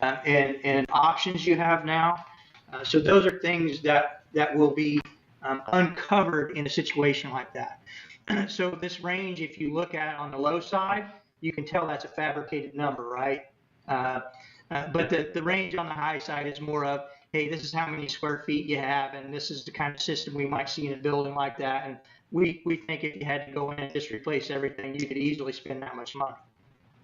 and options you have now. So those are things that will be uncovered in a situation like that. So this range, if you look at on the low side, you can tell that's a fabricated number, right? Uh, but the range on the high side is more of, hey, this is how many square feet you have, and this is the kind of system we might see in a building like that. And we think if you had to go in and just replace everything, you could easily spend that much money.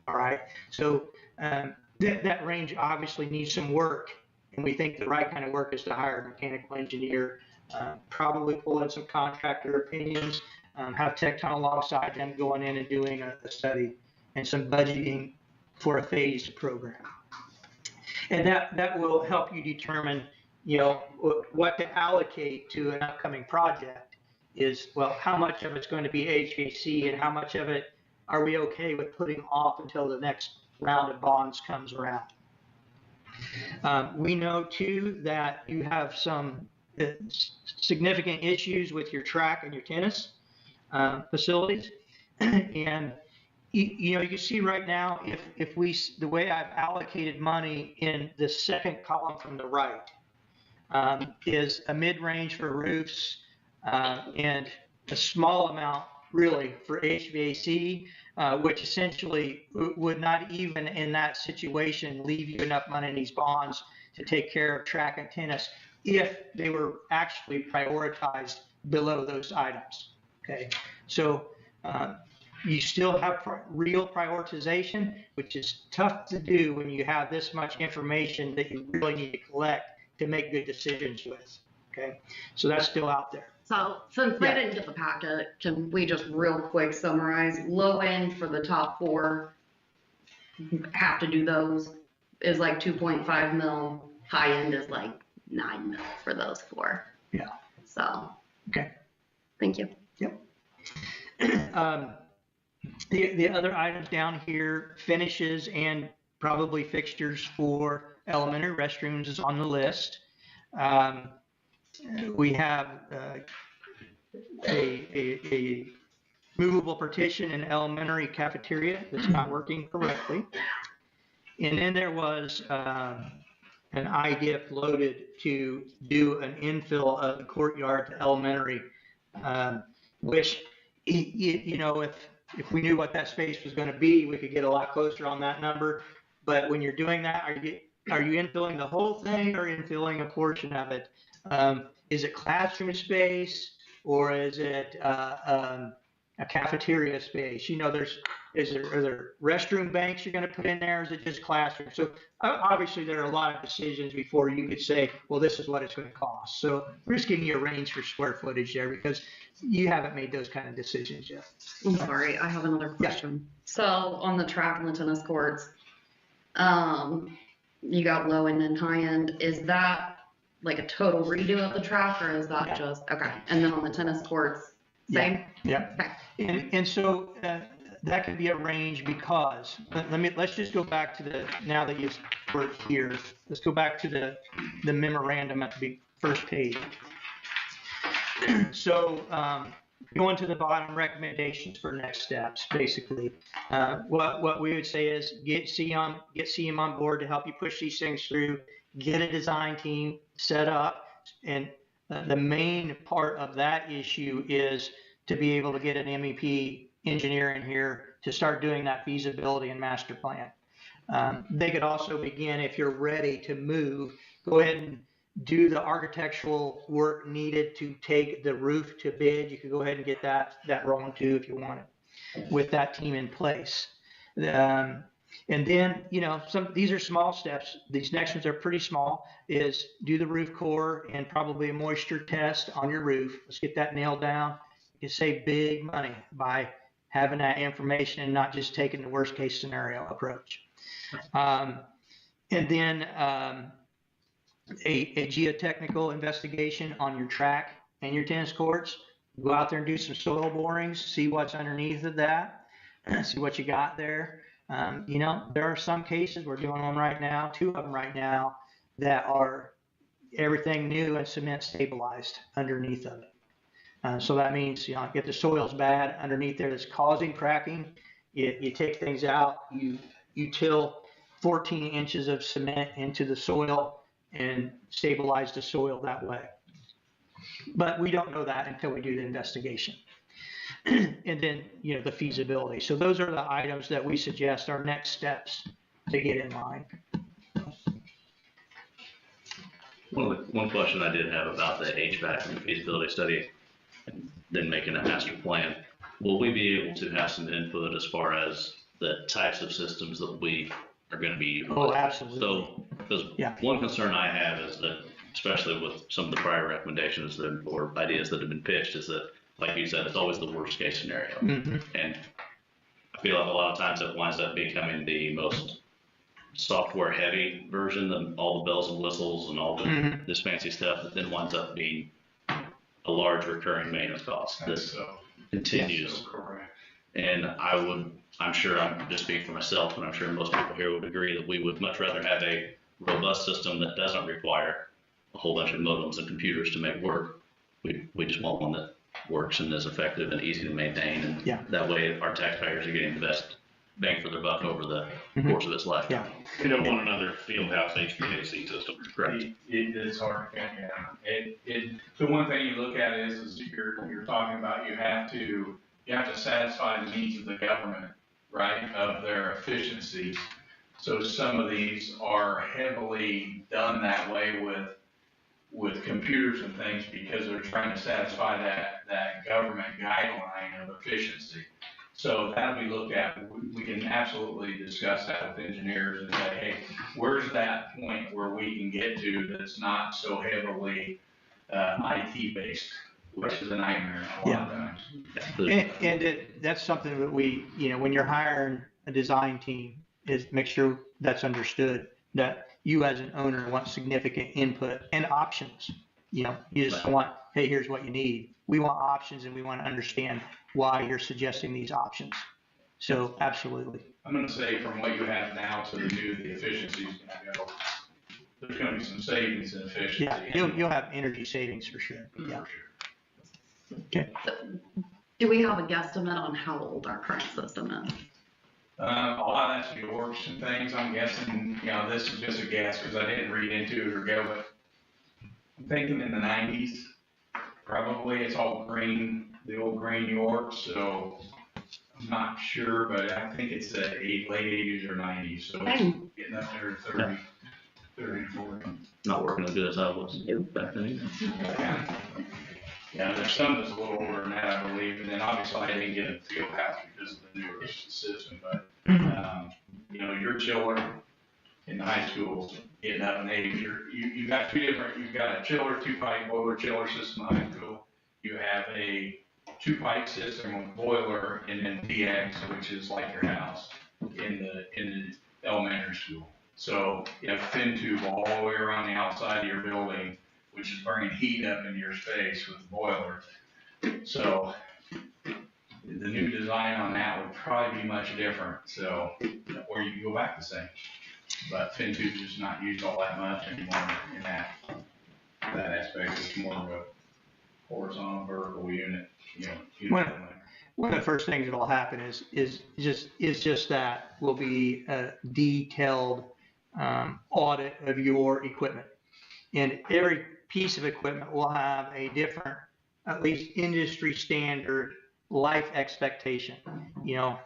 All right. So that range obviously needs some work, and we think the right kind of work is to hire a mechanical engineer, probably pull in some contractor opinions, have tech come alongside them going in and doing a study and some budgeting for a phased program. And that will help you determine, what to allocate to an upcoming project is, well, how much of it's going to be HVAC and how much of it are we okay with putting off until the next round of bonds comes around. We know too that you have some significant issues with your track and your tennis facilities. And you can see right now, if the way I've allocated money in the second column from the right is a mid-range for roofs and a small amount really for HVAC, which essentially would not even in that situation leave you enough money in these bonds to take care of track and tennis if they were actually prioritized below those items. Okay, so you still have real prioritization, which is tough to do when you have this much information that you really need to collect to make good decisions with. Okay, so that's still out there. So since they didn't get the packet, can we just real quick summarize? Low end for the top four, have to do those, is like 2.5 mil. High end is like 9 mil for those four. Yeah. So. Okay. Thank you. Yep. The other items down here, finishes and probably fixtures for elementary restrooms is on the list. We have a movable partition in elementary cafeteria that's not working correctly. And then there was an idea floated to do an infill of the courtyard to elementary, which, if we knew what that space was going to be, we could get a lot closer on that number. But when you're doing that, are you infilling the whole thing or infilling a portion of it? Is it classroom space or is it a cafeteria space? Are there restroom banks you're going to put in there? Or is it just classroom? So obviously there are a lot of decisions before you could say, well, this is what it's going to cost. So we're just giving you a range for square footage there because you haven't made those kind of decisions yet. I'm sorry, I have another question. Yeah. So on the track and the tennis courts, you got low end and high end. Is that like a total redo of the track, or is that just okay? And then on the tennis courts, same. Yeah. Okay. And so that could be a range because let's just go back to now that you've worked here. Let's go back to the memorandum at the first page. So going to the bottom, recommendations for next steps. Basically, what we would say is get CM on board to help you push these things through. Get a design team set up, and the main part of that issue is to be able to get an MEP engineer in here to start doing that feasibility and master plan. They could also begin, if you're ready to move, go ahead and do the architectural work needed to take the roof to bid. You could go ahead and get that rolling too if you want it with that team in place. And then, these are small steps. These next ones are pretty small, is do the roof core and probably a moisture test on your roof. Let's get that nailed down. You save big money by having that information and not just taking the worst case scenario approach. And then a geotechnical investigation on your track and your tennis courts. Go out there and do some soil borings, see what's underneath of that, see what you got there. There are some cases, we're doing one right now, 2 of them right now, that are everything new and cement stabilized underneath of it. So that means, if the soil's bad underneath there that's causing cracking, you take things out, you till 14 inches of cement into the soil and stabilize the soil that way. But we don't know that until we do the investigation. And then, the feasibility. So those are the items that we suggest are next steps to get in line. One question I did have about the HVAC and the feasibility study, and then making a master plan. Will we be able to have some input as far as the types of systems that we are going to be using? Oh, absolutely. So, because one concern I have is that, especially with some of the prior recommendations or ideas that have been pitched, is that, like you said, it's always the worst case scenario. Mm-hmm. And I feel like a lot of times it winds up becoming the most software heavy version of all the bells and whistles and all this fancy stuff that then winds up being a large recurring maintenance cost that continues. So correct. And I'm sure, I'm just speaking for myself, and I'm sure most people here would agree that we would much rather have a robust system that doesn't require a whole bunch of modems and computers to make work. We just want one that works and is effective and easy to maintain, and that way our taxpayers are getting the best bang for their buck over the course of its life. Yeah. You don't want another field house HVAC system. Correct. It's hard to cut down. The one thing you look at is you're talking about you have to satisfy the needs of the government, right, of their efficiency. So some of these are heavily done that way with computers and things because they're trying to satisfy that government guideline of efficiency. So that'll be looked at. We can absolutely discuss that with engineers and say, hey, where's that point where we can get to that's not so heavily IT based, which is a nightmare a lot of times. And that's something that we, when you're hiring a design team, is make sure that's understood, that you as an owner want significant input and options. You just don't want, hey, here's what you need. We want options, and we want to understand why you're suggesting these options. So absolutely. I'm going to say from what you have now to the efficiency is going to go. There's going to be some savings in efficiency. Yeah, you'll have energy savings for sure. Yeah. Okay. So, do we have a guesstimate on how old our current system is? A lot of that's Yorks and things. I'm guessing, this is just a guess because I didn't read into it or go, but I'm thinking in the 90s. Probably it's all green, the old green York, so I'm not sure, but I think it's late 80s or 90s, so it's getting up there to 30, 40. Not working as good as I was back then. Yeah, there's some that's a little older than that, I believe, and then obviously I didn't get a field house because of the newer system, but, your chiller in the high schools getting up in age, you've got you've got a chiller, 2-pipe boiler chiller system in high school. You have a 2-pipe system with boiler and then PX, which is like your house in the elementary school. So you have thin tube all the way around the outside of your building, which is bringing heat up into your space with the boiler. So the new design on that would probably be much different. So, or you can go back the same. But fin tube is just not used all that much anymore in that aspect. It's more of a horizontal, vertical unit. One of the first things that will happen is just that will be a detailed audit of your equipment, and every piece of equipment will have a different, at least industry standard life expectation.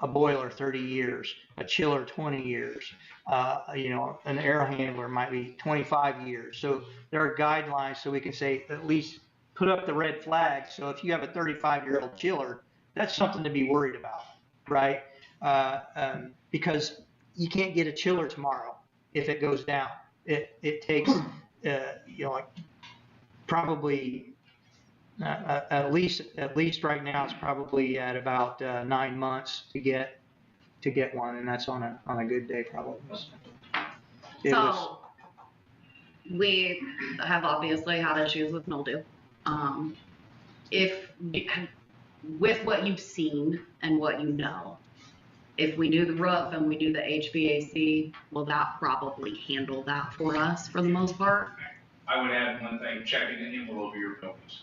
A boiler 30 years, a chiller 20 years, an air handler might be 25 years. So there are guidelines so we can say at least put up the red flag. So if you have a 35-year-old chiller, that's something to be worried about, right? Because you can't get a chiller tomorrow if it goes down. It takes, probably at least right now it's probably at about 9 months to get one, and that's on a good day probably. We have obviously had issues with mildew. With what you've seen and what you know, if we do the roof and we do the HVAC, will that probably handle that for us for the most part? I would add one thing: checking the envelope of your buildings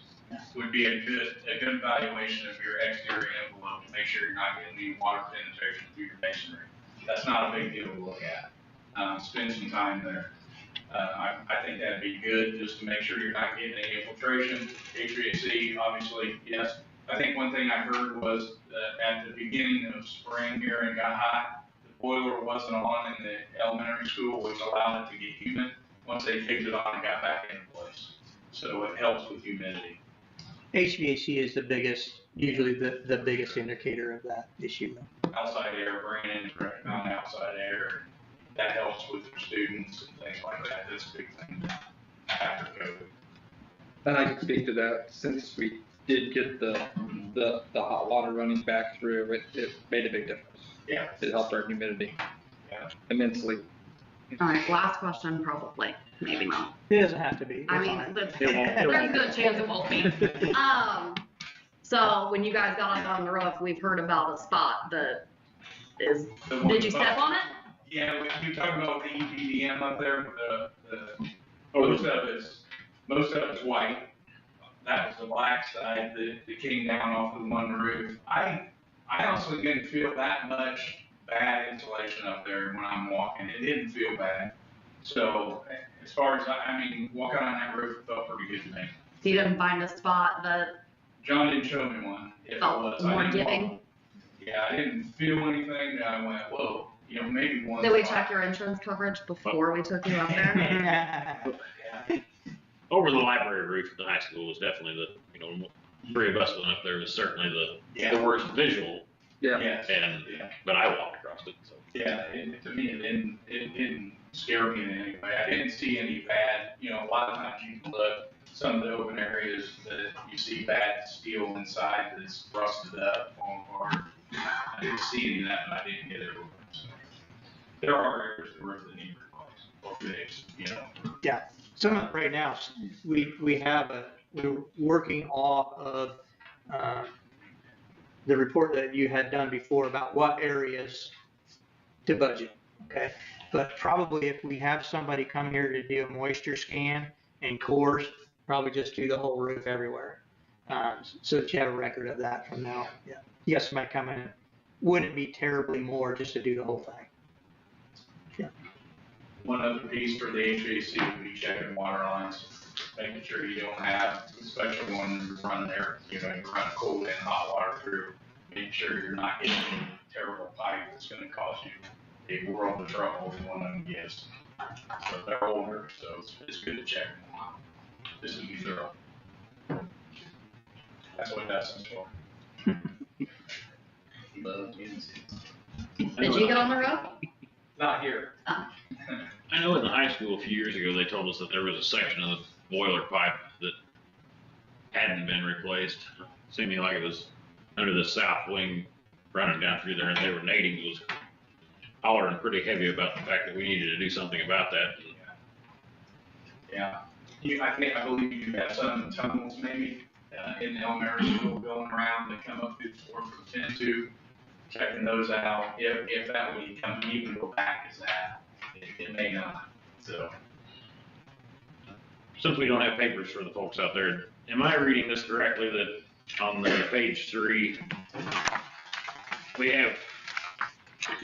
would be a good evaluation of your exterior envelope to make sure you're not getting any water penetration through your masonry. That's not a big deal to look at. spend some time there. I think that'd be good, just to make sure you're not getting any infiltration. HVAC, obviously, yes. I think one thing I heard was that at the beginning of spring here and got hot, the boiler wasn't on in the elementary school, which allowed it to get humid. Once they kicked it on, it got back into place. So it helps with humidity. HVAC is the biggest, usually the biggest indicator of that issue. Outside air, bringing in direct on outside air, that helps with your students and things like that. That's a big thing after COVID. And I can speak to that, since we did get the hot water running back through, it made a big difference. Yeah. It helped our humidity Yeah. immensely. All right, last question, probably, maybe not. It doesn't have to be. I It's mean, fine. there's It won't. a good chance it won't be. So when you guys got up on the roof, we've heard about a spot that is, did you step on it? Yeah, we talked about the EPDM up there, Oh, most of it's white. That was the black side that came down off of the one roof. I honestly didn't feel that much bad insulation up there when I'm walking. It didn't feel bad. So as far as, I mean, walking on that roof felt pretty good to me. So you didn't find a spot that John didn't show me one. If it felt was, more I didn't giving? walk. Yeah, I didn't feel anything that I went, whoa, maybe one. Did we spot. check your insurance coverage before we took you up there? Over the library roof at the high school was definitely three of us went up there was certainly the worst visual, Yeah. Yes. but I walked across it, so. Yeah, to me, it didn't scare me in any way. I didn't see any bad, a lot of times you can look, some of the open areas that you see bad steel inside that's rusted up, falling apart. I didn't see any of that, but I didn't get it over. So there are areas of the roof that need replaced or fixed, Yeah, some of it right now, we're working off of, the report that you had done before about what areas to budget, okay? But probably if we have somebody come here to do a moisture scan and cores, probably just do the whole roof everywhere. So that you have a record of that from now. Yeah. You got somebody come in, wouldn't be terribly more just to do the whole thing. Yeah. One other piece for the HVAC would be checking water lines, making sure you don't have, especially when you're running air, you run cold and hot water through, making sure you're not getting any terrible pipe that's gonna cause you a world of trouble if one of them gets. So they're older, so it's good to check them out. This would be thorough. That's what that's for. Did you get on the roof? Not here. I know in the high school a few years ago, they told us that there was a section of the boiler pipe that hadn't been replaced. Seeming like it was under the south wing running down through there, and they were natives was hollering pretty heavy about the fact that we needed to do something about that. Yeah. I believe you have some tunnels maybe in the elementary school going around that come up through the 4 from 10 to checking those out. If that would even go back as that, it may not. So. Since we don't have papers for the folks out there, am I reading this correctly that on the page 3, we have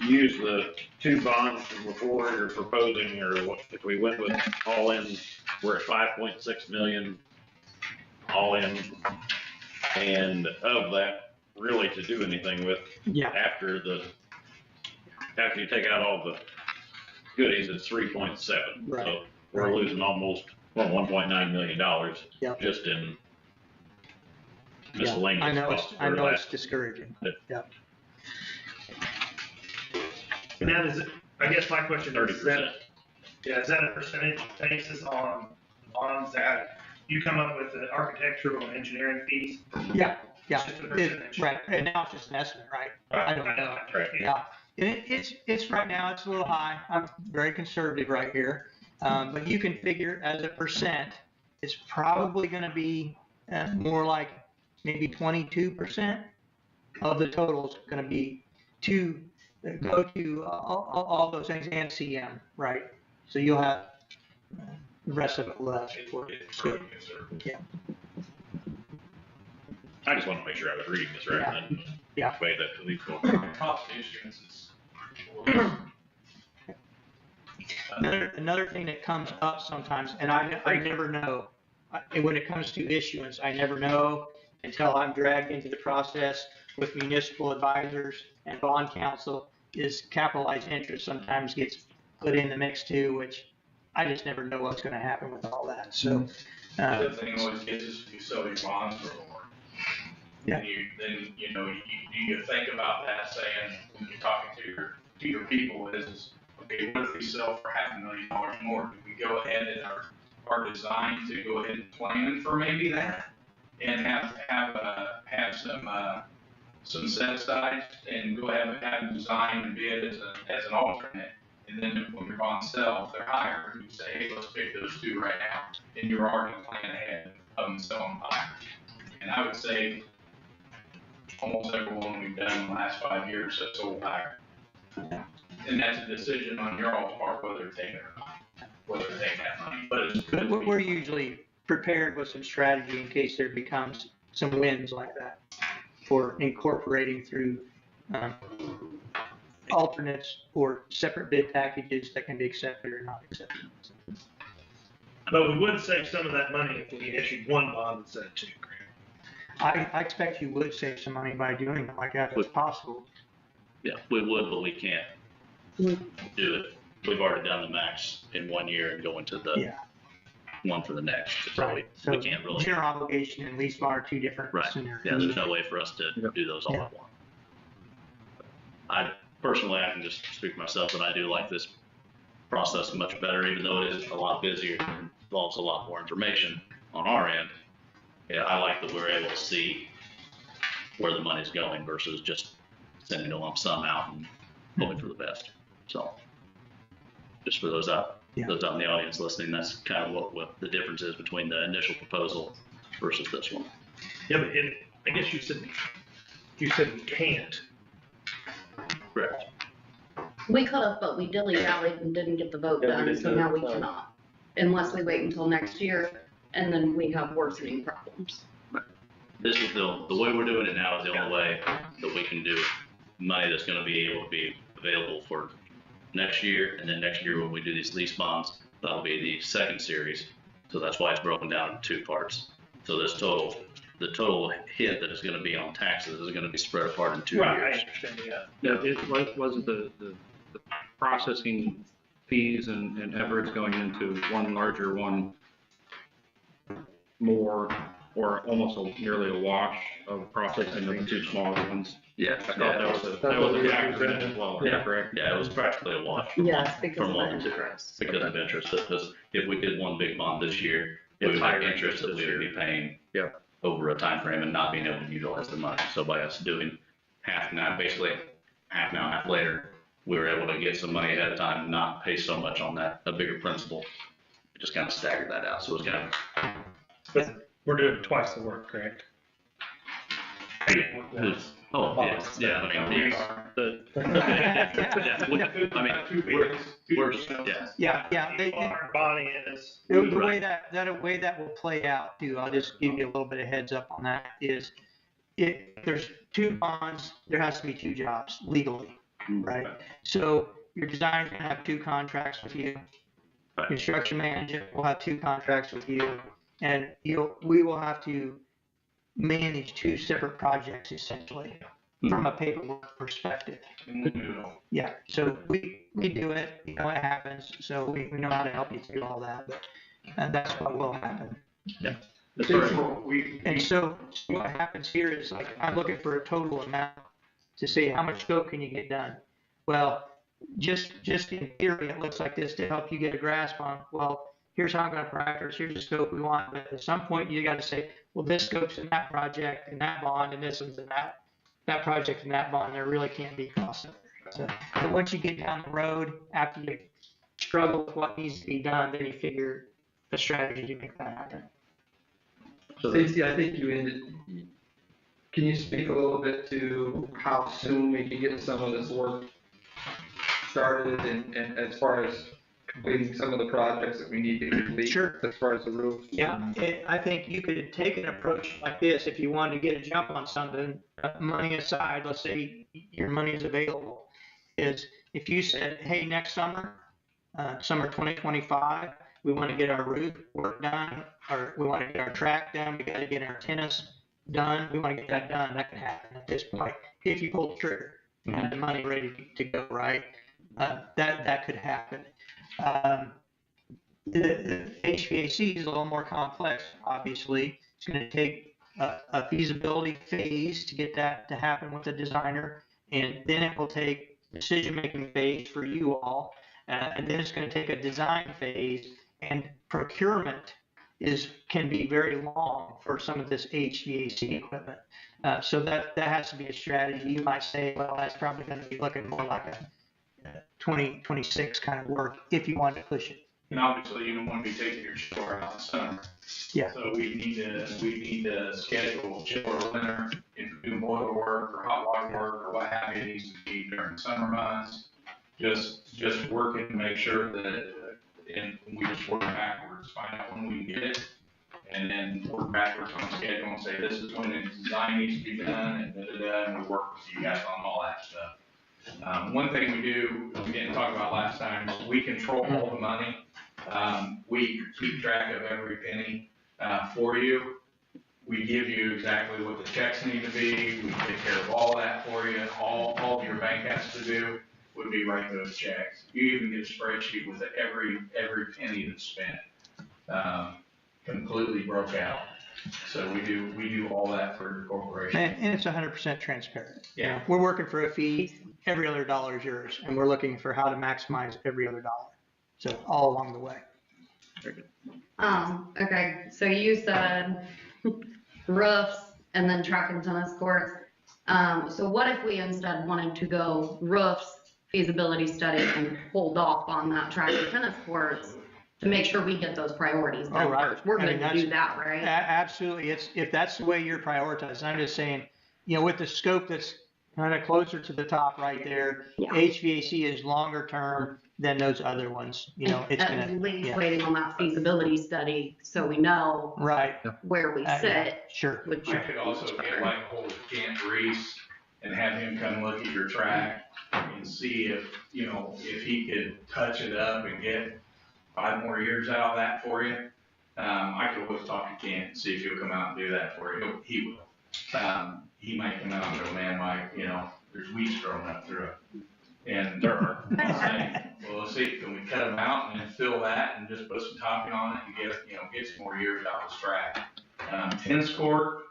used the 2 bonds from before you're proposing, or what, if we went with all in, we're at 5.6 million all in, and of that, really to do anything with, Yeah. after you take out all the goodies, it's 3.7. Right. So we're losing almost $1.9 million Yep. just in Yeah. miscellaneous I know costs. I for know it's last- discouraging. Yeah. And that is, I guess my question is, 30%. is that a percentage basis on bonds that you come up with the architectural and engineering fees? Yeah. It's just a percentage. Right. And now it's just an estimate, right? I don't know. Right. Yeah. And it's right now, it's a little high. I'm very conservative right here. But you can figure as a percent, it's probably going to be more like maybe 22% of the total is going to be go to all those things and CM, right? So you'll have the rest of it left. It's pretty conservative. Yeah. I just want to make sure I was reading this right and then Yeah. convey that to these folks. Cost issuance is. Another thing that comes up sometimes, and I never know, when it comes to issuance, I never know until I'm dragged into the process with municipal advisors and bond counsel, is capitalized interest sometimes gets put in the mix too, which I just never know what's going to happen with all that. So, The other thing always gets us if you sell your bonds for more. Yeah. And you think about that saying, when you're talking to your people is, okay, what if we sell for $500,000 more? Do we go ahead and our design to go ahead and plan for maybe that? And have some set aside and go ahead and have design and bid as an alternate. And then when your bonds sell, if they're higher, you say, hey, let's pick those two right now. And you're already planning ahead of them selling higher. And I would say almost everyone we've done in the last 5 years has sold higher. And that's a decision on your all's part whether to take it or not, whether to take that money. But it's good. but we're usually prepared with some strategy in case there becomes some wins like that, for incorporating through alternates or separate bid packages that can be accepted or not accepted. But we would save some of that money if we issued one bond instead of two. I expect you would save some money by doing it like that if it's possible. Yeah, we would, but we can't do it. We've already done the max in 1 year and go into the Yeah. one for the next. So Right. we can't really. General obligation and lease bond are two different Right. scenarios. Yeah, there's no way for us to do those all Yeah. at once. I personally, I can just speak for myself, that I do like this process much better, even though it is a lot busier and involves a lot more information on our end. Yeah, I like that we're able to see where the money's going versus just sending a lump sum out and hoping for the best. So, just for those out in the audience listening, that's kind of what the difference is between the initial proposal versus this one. Yeah, but I guess you said we can't. Correct. We could have, but we dilly-dallied and didn't get the vote done, so now we cannot. Unless we wait until next year, and then we have worsening problems. This is the way we're doing it now is the only way that we can do money that's going to be able to be available for next year, and then next year when we do these lease bonds, that'll be the second series. So that's why it's broken down into two parts. So the total hit that is going to be on taxes is going to be spread apart in 2 years. Right, I understand, yeah. Yeah, it wasn't the processing fees and efforts going into one larger, one more, or almost nearly a wash of processing of the two smaller ones. Yeah, I thought that was a factor in it as well, yeah, correct? Yeah, it was practically a wash. Yes, because From of one the to two. interest. Because of interest, because if we did one big bond this year, we would have interest that we would be paying over a time frame and not being able to utilize the money. So by us doing half now, basically half now, half later, we were able to get some money ahead of time and not pay so much on a bigger principal. Just kind of staggered that out. So it was kind of. But we're doing twice the work, correct? Oh, yes, yeah, I mean, we're just, Bonnie is. The way that will play out too, I'll just give you a little bit of heads up on that, is if there's two bonds, there has to be two jobs legally, right? So your designer's gonna have two contracts with you. Construction manager will have two contracts with you, and we will have to manage two separate projects essentially from a paperwork perspective. Yeah, so we do it, it happens, so we know how to help you through all that, but that's what will happen. Yeah. And so what happens here is, like, I'm looking for a total amount to say how much scope can you get done. Well, just in theory, it looks like this to help you get a grasp on, well, here's how I'm going to practice, here's the scope we want. But at some point, you got to say, well, this scope's in that project and that bond, and this one's in that project and that bond. There really can't be crossover. So, but once you get down the road, after you struggle with what needs to be done, then you figure a strategy to make that happen. Stacy, I think you ended. Can you speak a little bit to how soon we can get some of this work started, and as far as completing some of the projects that we need to complete? Sure. As far as the roof. Yeah, I think you could take an approach like this if you wanted to get a jump on something, money aside, let's say your money is available, is if you said, hey, next summer, summer 2025. We want to get our roof work done, or we want to get our track done. We got to get our tennis done. We want to get that done. That can happen at this point if you pull the trigger and have the money ready to go. Right, that could happen. The HVAC is a little more complex. Obviously, it's going to take a feasibility phase to get that to happen with the designer, and then it will take decision-making phase for you all, and then it's going to take a design phase, and procurement can be very long for some of this HVAC equipment. So that has to be a strategy. You might say, well, that's probably going to be looking more like a 2026 kind of work if you want to push it. And obviously, you don't want to be taking your chiller out in the summer. Yeah. So we need to schedule chiller winter, if we do boiler work or hot water work or what have you, it needs to be during the summer months. Just working to make sure that, and we just work backwards, find out when we can get it, and then work backwards on schedule and say, this is when the design needs to be done, and and we work with you guys on all that stuff. One thing we do, we didn't talk about last time, is we control all the money. We keep track of every penny for you. We give you exactly what the checks need to be. We take care of all that for you. All your bank has to do would be write those checks. You even get a spreadsheet with every penny that's spent, completely broke out. So we do all that for your corporation. And it's 100% transparent. Yeah. We're working for a fee. Every other dollar is yours, and we're looking for how to maximize every other dollar. So all along the way. Okay, so you said roofs and then track and tennis courts. So what if we instead wanted to go roofs, feasibility study, and hold off on that track and tennis courts to make sure we get those priorities done first? We're going to do that, right? Absolutely. If that's the way you're prioritizing. I'm just saying, with the scope that's kind of closer to the top right there, Yeah. HVAC is longer term than those other ones. It's At least waiting on that feasibility study so we know right where we sit. Sure. Which I could also get like a hold of Kent Reese and have him come look at your track and see if he could touch it up and get 5 more years out of that for you. I could always talk to Kent and see if he'll come out and do that for you. He will. He might come out and go, man, Mike, there's weeds growing up through it. And I'll say, well, let's see, can we cut them out and then fill that and just put some topping on it and get some more years out of this track. Tennis court,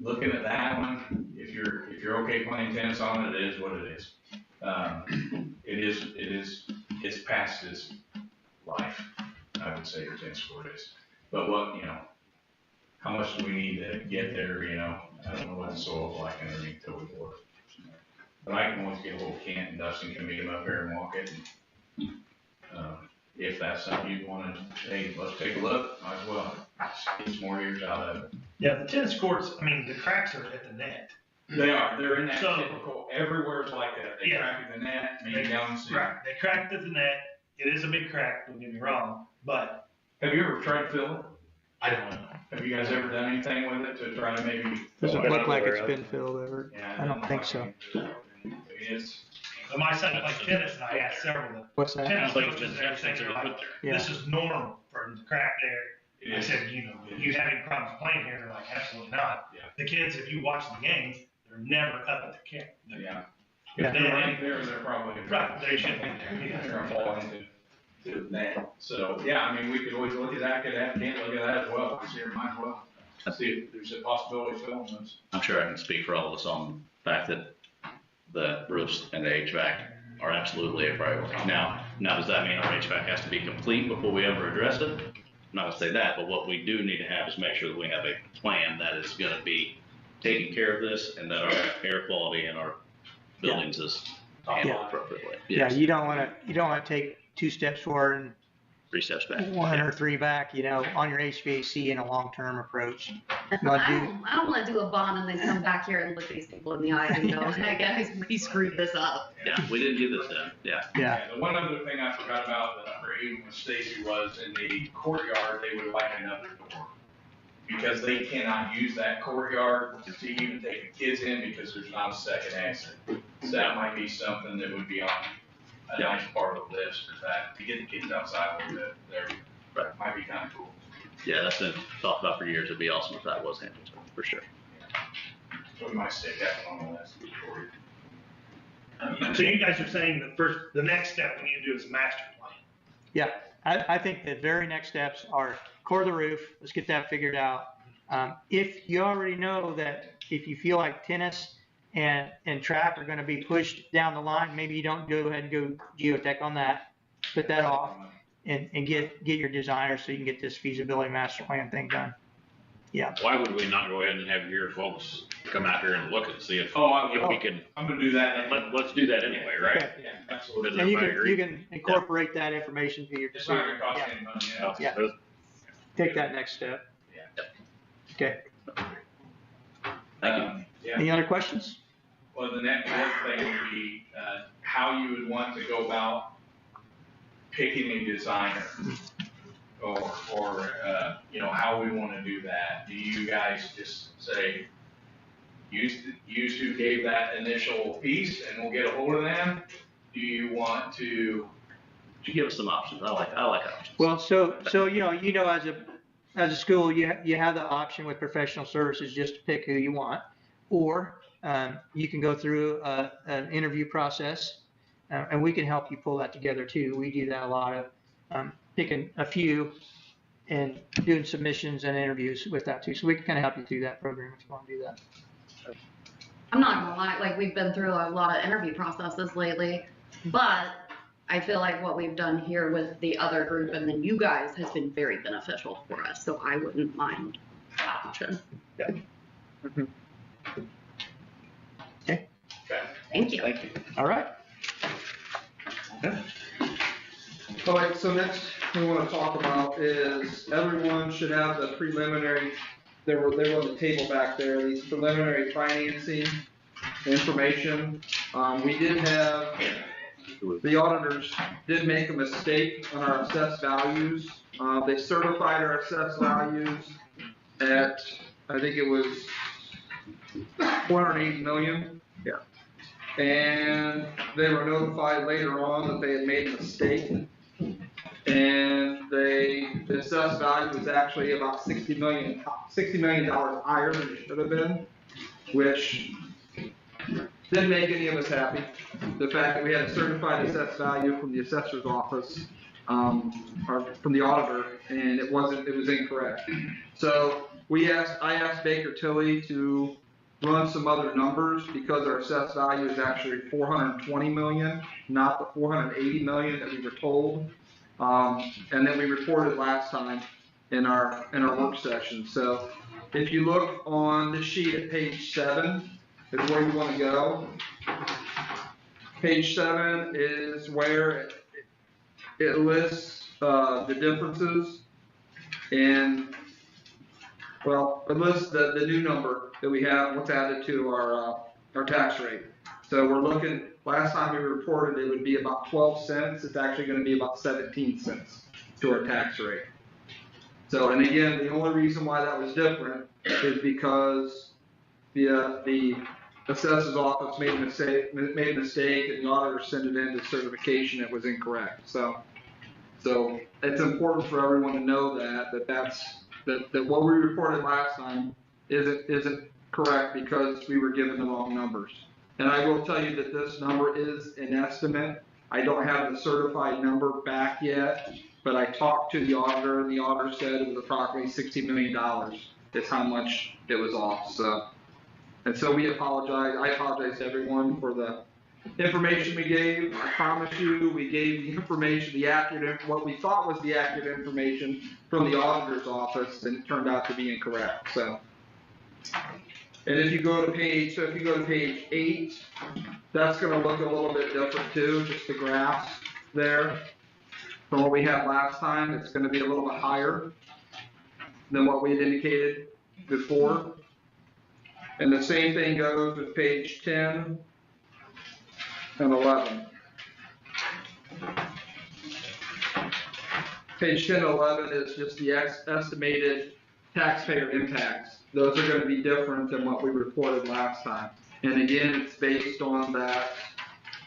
looking at that one, if you're okay playing tennis on it, it is what it is. It's past its life, I would say, the tennis court is. But how much do we need to get there, I don't know what the soil's like underneath till we bore it. But I can always get a little Kent and Dustin can meet him up here and walk it. And, if that's something you want to, hey, let's take a look, might as well. Get some more years out of it. Yeah, the tennis courts, the cracks are at the net. They are. They're in that typical, everywhere's like that. They crack at the net, maybe down the center. Right, they cracked at the net. It is a big crack, don't get me wrong, but. Have you ever tried to fill it? I don't know. Have you guys ever done anything with it to try to maybe? Doesn't look like it's been filled ever. Yeah, I don't think so. But my son plays tennis, and I asked several of them. What's that? Tennis Like coaches it's and everything, been they're like, Yeah. this is normal for the crack there. I said, you have any problems playing here? They're like, absolutely not. Yeah. The kids, if you watch the games, they're never up at the kick. Yeah. Yeah. If they're right there, they're probably. Right, they should be there. Yeah. They're gonna fall into the net. So, we could always look at that, can't look at that as well. It's here, might as well. See if there's a possibility of filling those. I'm sure I can speak for all of us on the fact that the roofs and the HVAC are absolutely a priority. Now does that mean our HVAC has to be complete before we ever address it? I'm not gonna say that, but what we do need to have is make sure that we have a plan that is gonna be taking care of this and that our air quality in our buildings is handled appropriately. Yeah, you don't want to take 2 steps forward and 3 steps back. 1 or 3 back, on your HVAC in a long-term approach. I don't want to do a bond and then come back here and look these people in the eye and go, hey guys, we screwed this up. Yeah, we didn't get this done. Yeah. The one other thing I forgot about that I even with Stacy was in the courtyard, they would like another door. Because they cannot use that courtyard to even take the kids in because there's not a second exit. So that might be something that would be on a nice part of the list, is that to get the kids outside a little bit, Right. might be kind of cool. Yeah, that's been talked about for years. It'd be awesome if that was handled, for sure. So we might stick that one on the list for you. So you guys are saying the next step we need to do is master plan. Yeah, I think the very next steps are core the roof. Let's get that figured out. If you already know that if you feel like tennis and track are going to be pushed down the line, maybe you don't go ahead and go geotech on that. Put that off and get your designer so you can get this feasibility master plan thing done. Yeah. Why would we not go ahead and have your folks come out here and look and see if we can, I'm gonna do that. let's do that anyway, right? Okay. Yeah, absolutely. And Everybody agree? you can incorporate that information to your It's not decision. gonna cost Yeah. any money, yeah. Yeah. Take that next step. Yeah. Okay. Yeah. Any other questions? Well, the other thing would be, how you would want to go about picking a designer. Or how we want to do that. Do you guys just say, use who gave that initial piece and we'll get a hold of them? Do you want to? You give us some options. I like options. Well, so as a school, you have the option with professional services just to pick who you want, or you can go through an interview process, and we can help you pull that together too. We do that a lot of picking a few and doing submissions and interviews with that too. So we can kind of help you through that program if you want to do that. I'm not gonna lie, like we've been through a lot of interview processes lately, but I feel like what we've done here with the other group and then you guys has been very beneficial for us, so I wouldn't mind that option. Okay. Thank you. Thank you. All right. All right, so next we want to talk about is everyone should have the preliminary, they were on the table back there, these preliminary financing information. We did have, the auditors did make a mistake on our assessed values. They certified our assessed values at, I think it was 480 million. Yeah. And they were notified later on that they had made a mistake. And the assessed value was actually about $60 million higher than it should have been, which didn't make any of us happy. The fact that we had a certified assessed value from the assessor's office, or from the auditor, and it was incorrect. So I asked Baker Tilly to run some other numbers because our assessed value is actually 420 million, not the 480 million that we were told. And then we reported last time in our work session. So if you look on the sheet at page 7 is where you want to go. Page 7 is where it lists the differences, and well, it lists the new number that we have, what's added to our tax rate. So we're looking, last time we reported it would be about 12 cents. It's actually going to be about 17 cents to our tax rate. So, and again, the only reason why that was different is because the assessor's office made a mistake, and the auditor sent it in to certification that was incorrect. So it's important for everyone to know that what we reported last time isn't correct because we were given the wrong numbers. And I will tell you that this number is an estimate. I don't have the certified number back yet, but I talked to the auditor, and the auditor said it was approximately $60 million is how much it was off. So we apologize. I apologize to everyone for the information we gave. I promise you, we gave the information, what we thought was the accurate information from the auditor's office, and it turned out to be incorrect. So. And if you go to page 8, that's going to look a little bit different too, just the graphs there. From what we had last time, it's going to be a little bit higher than what we had indicated before. And the same thing goes with page 10 and 11. Page 10 and 11 is just the estimated taxpayer impacts. Those are going to be different than what we reported last time. And again, it's based on that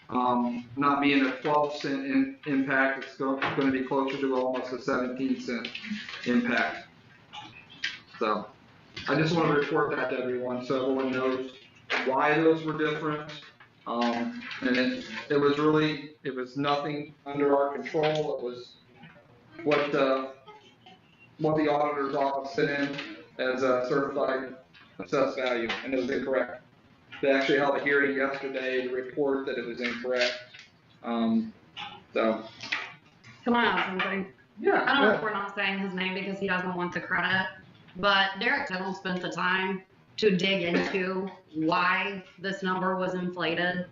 Not being a 12-cent impact, it's going to be closer to almost a 17-cent impact. So I just want to report that to everyone so everyone knows why those were different. And it was nothing under our control. It was what the auditor's office sent in as a certified assessed value, and it was incorrect. They actually held a hearing yesterday to report that it was incorrect. So. Can I ask something? Yeah. I don't know if we're not saying his name because he doesn't want the credit, but Derek Tittle spent the time to dig into why this number was inflated,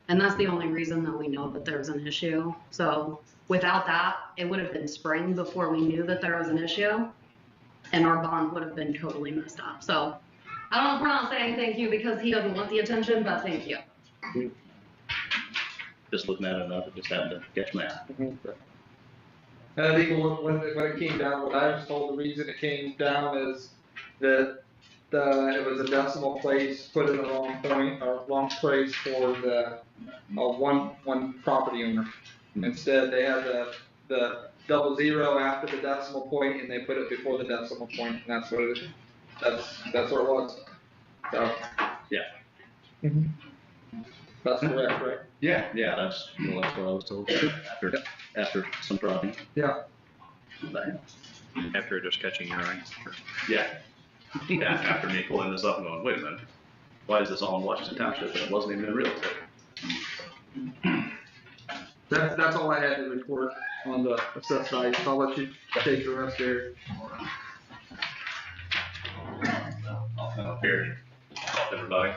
and that's the only reason that we know that there's an issue. So without that, it would have been spring before we knew that there was an issue, and our bond would have been totally messed up. So I don't know if we're not saying thank you because he doesn't want the attention, but thank you. Just looking at it enough, it just happened to catch my eye. And I think when it came down, what I was told the reason it came down is that it was a decimal place put in the wrong point or wrong place for the one property owner. Instead, they had the 00 after the decimal point, and they put it before the decimal point, and that's what it is. That's what it was. So. Yeah. That's correct, right? Yeah, that's what I was told after some problem. Yeah. After just catching your eye. Yeah. After me pulling this up and going, wait a minute, why is this all in Washington Township and it wasn't even in real estate? That's all I had to report on the assessed value. I'll let you take the rest there. Here, everybody.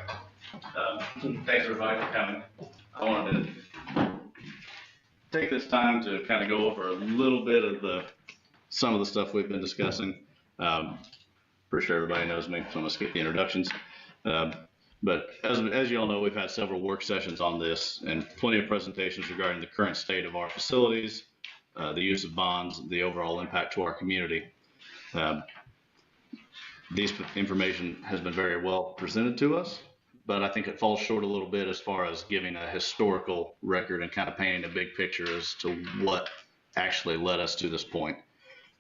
Thanks everybody for coming. I wanted to take this time to kind of go over a little bit of some of the stuff we've been discussing. Pretty sure everybody knows me, so I'm gonna skip the introductions. But as you all know, we've had several work sessions on this and plenty of presentations regarding the current state of our facilities, the use of bonds, the overall impact to our community. This information has been very well presented to us, but I think it falls short a little bit as far as giving a historical record and kind of painting a big picture as to what actually led us to this point.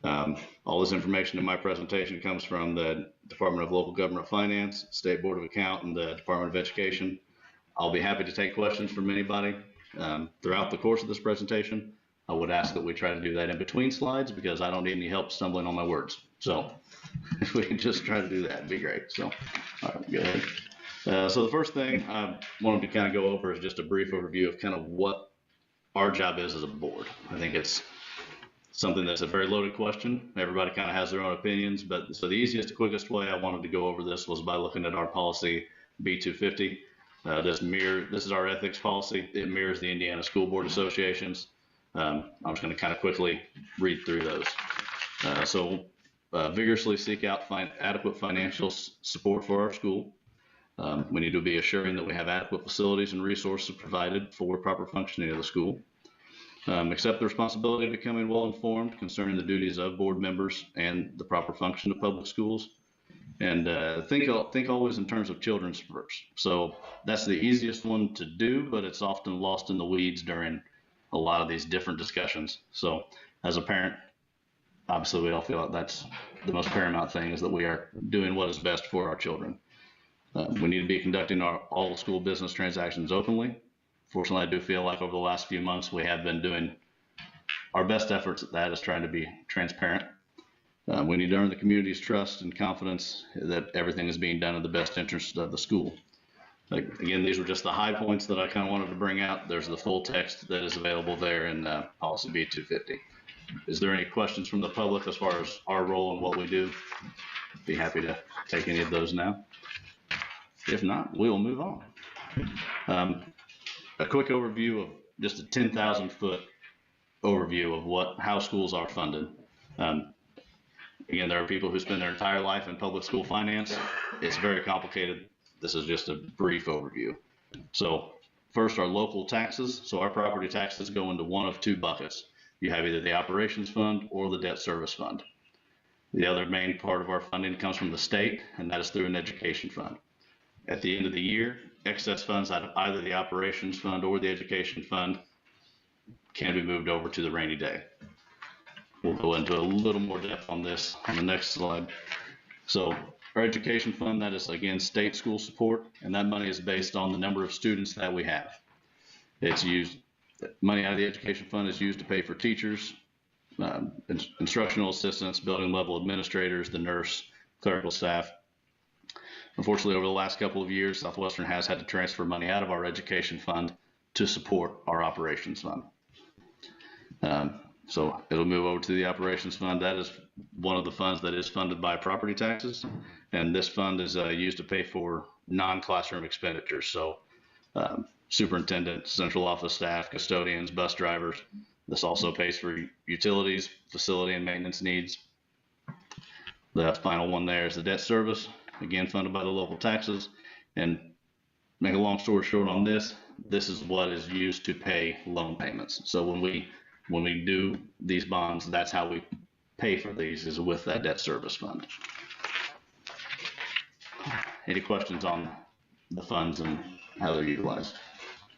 All this information in my presentation comes from the Department of Local Government Finance, State Board of Account, and the Department of Education. I'll be happy to take questions from anybody throughout the course of this presentation. I would ask that we try to do that in between slides because I don't need any help stumbling on my words. So if we can just try to do that, it'd be great. So, all right, go ahead. So the first thing I wanted to kind of go over is just a brief overview of kind of what our job is as a board. I think it's something that's a very loaded question. Everybody kind of has their own opinions, but so the easiest and quickest way I wanted to go over this was by looking at our policy B250. This is our ethics policy. It mirrors the Indiana School Board Associations. I'm just going to kind of quickly read through those. Vigorously seek out adequate financial support for our school. We need to be assuring that we have adequate facilities and resources provided for proper functioning of the school. Accept the responsibility of becoming well-informed concerning the duties of board members and the proper function of public schools. And think always in terms of children's first. So that's the easiest one to do, but it's often lost in the weeds during a lot of these different discussions. So as a parent, obviously we all feel like that's the most paramount thing, is that we are doing what is best for our children. We need to be conducting all school business transactions openly. Fortunately, I do feel like over the last few months, we have been doing our best efforts at that, is trying to be transparent. We need to earn the community's trust and confidence that everything is being done in the best interest of the school. Again, these were just the high points that I kind of wanted to bring out. There's the full text that is available there in Policy B250. Is there any questions from the public as far as our role and what we do? Be happy to take any of those now. If not, we will move on. A quick overview of just a 10,000 foot overview of how schools are funded. Again, there are people who spend their entire life in public school finance. It's very complicated. This is just a brief overview. So first, our local taxes. So our property taxes go into one of two buckets. You have either the operations fund or the debt service fund. The other main part of our funding comes from the state, and that is through an education fund. At the end of the year, excess funds out of either the operations fund or the education fund can be moved over to the rainy day. We'll go into a little more depth on this on the next slide. So our education fund, that is again state school support, and that money is based on the number of students that we have. It's used, money out of the education fund is used to pay for teachers, instructional assistants, building level administrators, the nurse, clerical staff. Unfortunately, over the last couple of years, Southwestern has had to transfer money out of our education fund to support our operations fund. So it'll move over to the operations fund. That is one of the funds that is funded by property taxes. And this fund is used to pay for non-classroom expenditures. So superintendent, central office staff, custodians, bus drivers. This also pays for utilities, facility and maintenance needs. The final one there is the debt service, again funded by the local taxes. And make a long story short on this, this is what is used to pay loan payments. So when we do these bonds, that's how we pay for these, is with that debt service fund. Any questions on the funds and how they're utilized?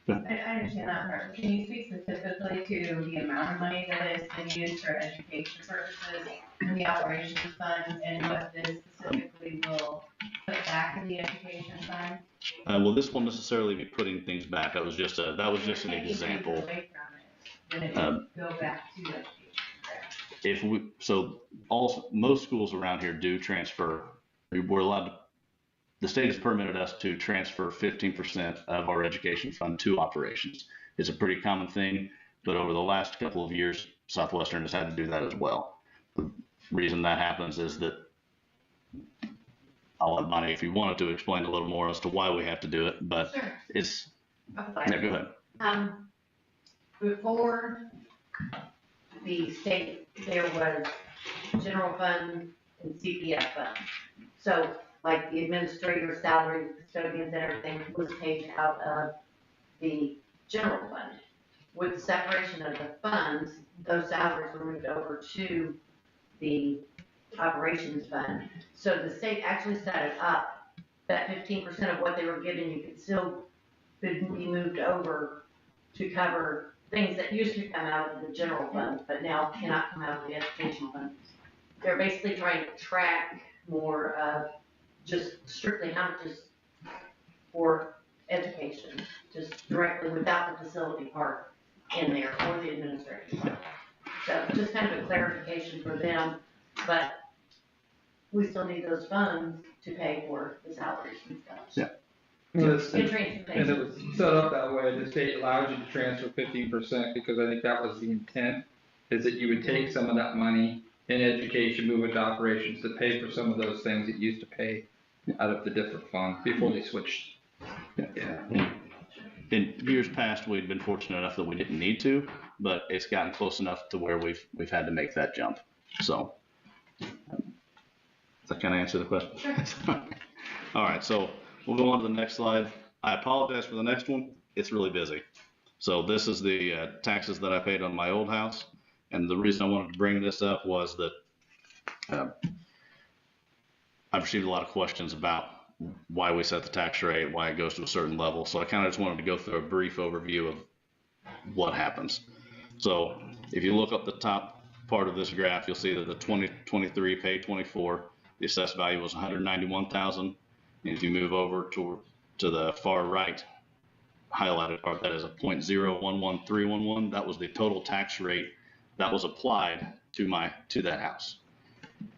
I understand that part. Can you speak specifically to the amount of money that has been used for education purposes in the operations fund and what this specifically will put back in the education fund? Well, this won't necessarily be putting things back. That was just an example. Away from it, then it go back to education. Most schools around here do transfer. We're allowed to. The state has permitted us to transfer 15% of our education fund to operations. It's a pretty common thing, but over the last couple of years, Southwestern has had to do that as well. The reason that happens is that I'll let Bonnie, if you wanted to, explain a little more as to why we have to do it, but Sure. it's, Okay. yeah, go ahead. Before the state, there was general fund and CPF fund. So like the administrator salary, custodians, and everything was paid out of the general fund. With the separation of the funds, those salaries were moved over to the operations fund. So the state actually set it up that 15% of what they were giving you could still be moved over to cover things that used to come out of the general fund, but now cannot come out of the education fund. They're basically trying to track more of just strictly how much is for education, just directly without the facility part in there or the administrative part. So just kind of a clarification for them, but we still need those funds to pay for the salaries and stuff. Yeah. And And it transportation. was set up that way, the state allows you to transfer 15% because I think that was the intent, is that you would take some of that money in education, move it to operations to pay for some of those things that used to pay out of the different funds before they switched. Yeah. In years past, we've been fortunate enough that we didn't need to, but it's gotten close enough to where we've had to make that jump. So, does that kind of answer the question? Sure. All right, so we'll go on to the next slide. I apologize for the next one. It's really busy. So this is the taxes that I paid on my old house. And the reason I wanted to bring this up was that I've received a lot of questions about why we set the tax rate, why it goes to a certain level. So I kind of just wanted to go through a brief overview of what happens. So if you look up the top part of this graph, you'll see that the 2023 paid 24, the assessed value was 191,000. And if you move over to the far right highlighted part, that is a 0.011311. That was the total tax rate that was applied to that house.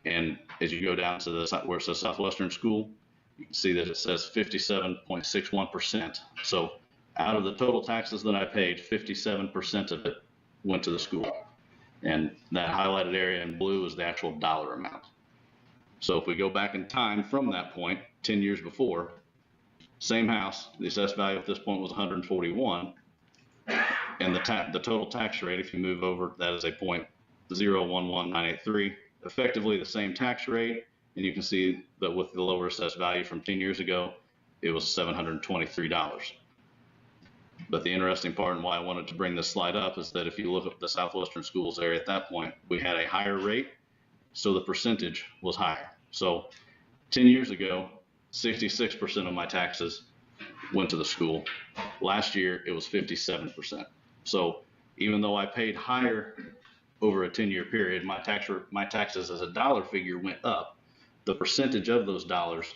And as you go down to where it says Southwestern School, you can see that it says 57.61%. So out of the total taxes that I paid, 57% of it went to the school. And that highlighted area in blue is the actual dollar amount. So if we go back in time from that point, 10 years before, same house, the assessed value at this point was 141. And the total tax rate, if you move over, that is a 0.011983. Effectively the same tax rate, and you can see that with the lower assessed value from 10 years ago, it was $723. But the interesting part and why I wanted to bring this slide up is that if you look at the Southwestern Schools area at that point, we had a higher rate, so the percentage was higher. So 10 years ago, 66% of my taxes went to the school. Last year, it was 57%. So even though I paid higher over a 10-year period, my taxes as a dollar figure went up. The percentage of those dollars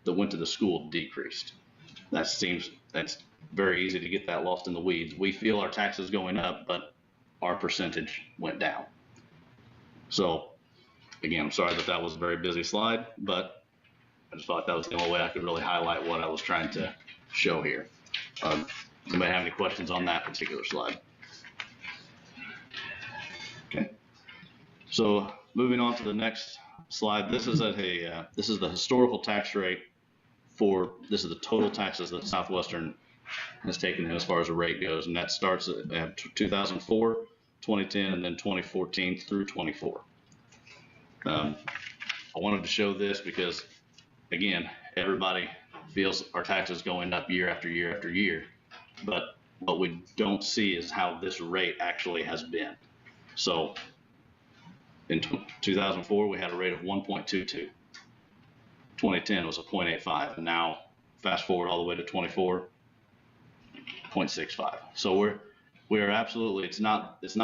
that went to the school decreased. That's very easy to get that lost in the weeds. We feel our taxes going up, but our percentage went down. So again, I'm sorry that was a very busy slide, but I just thought that was the only way I could really highlight what I was trying to show here. Anybody have any questions on that particular slide? Okay. So moving on to the next slide, this is the historical tax rate this is the total taxes that Southwestern has taken in as far as the rate goes, and that starts at 2004, 2010, and then 2014 through 24. I wanted to show this because, again, everybody feels our taxes going up year after year after year, but what we don't see is how this rate actually has been. So in 2004, we had a rate of 1.22. 2010 was a 0.85, and now fast forward all the way to 24, 0.65. So we are absolutely, it's not as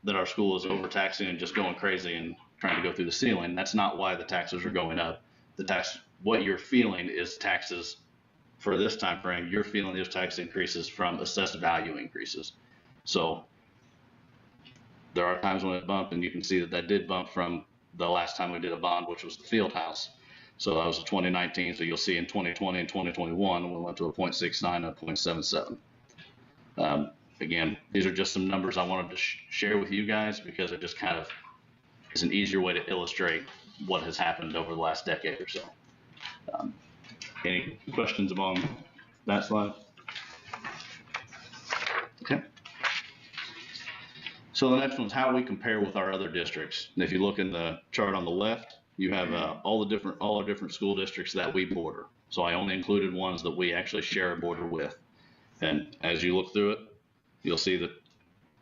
that our school is overtaxing and just going crazy and trying to go through the ceiling. That's not why the taxes are going up. What you're feeling is taxes for this time frame. You're feeling those tax increases from assessed value increases. So there are times when it bumped, and you can see that did bump from the last time we did a bond, which was the field house. So that was in 2019. So you'll see in 2020 and 2021, we went to a 0.69 and a 0.77. Again, these are just some numbers I wanted to share with you guys because it just kind of is an easier way to illustrate what has happened over the last decade or so. Any questions on that slide? Okay. So the next one is how we compare with our other districts. And if you look in the chart on the left, you have all our different school districts that we border. So I only included ones that we actually share a border with. And as you look through it, you'll see that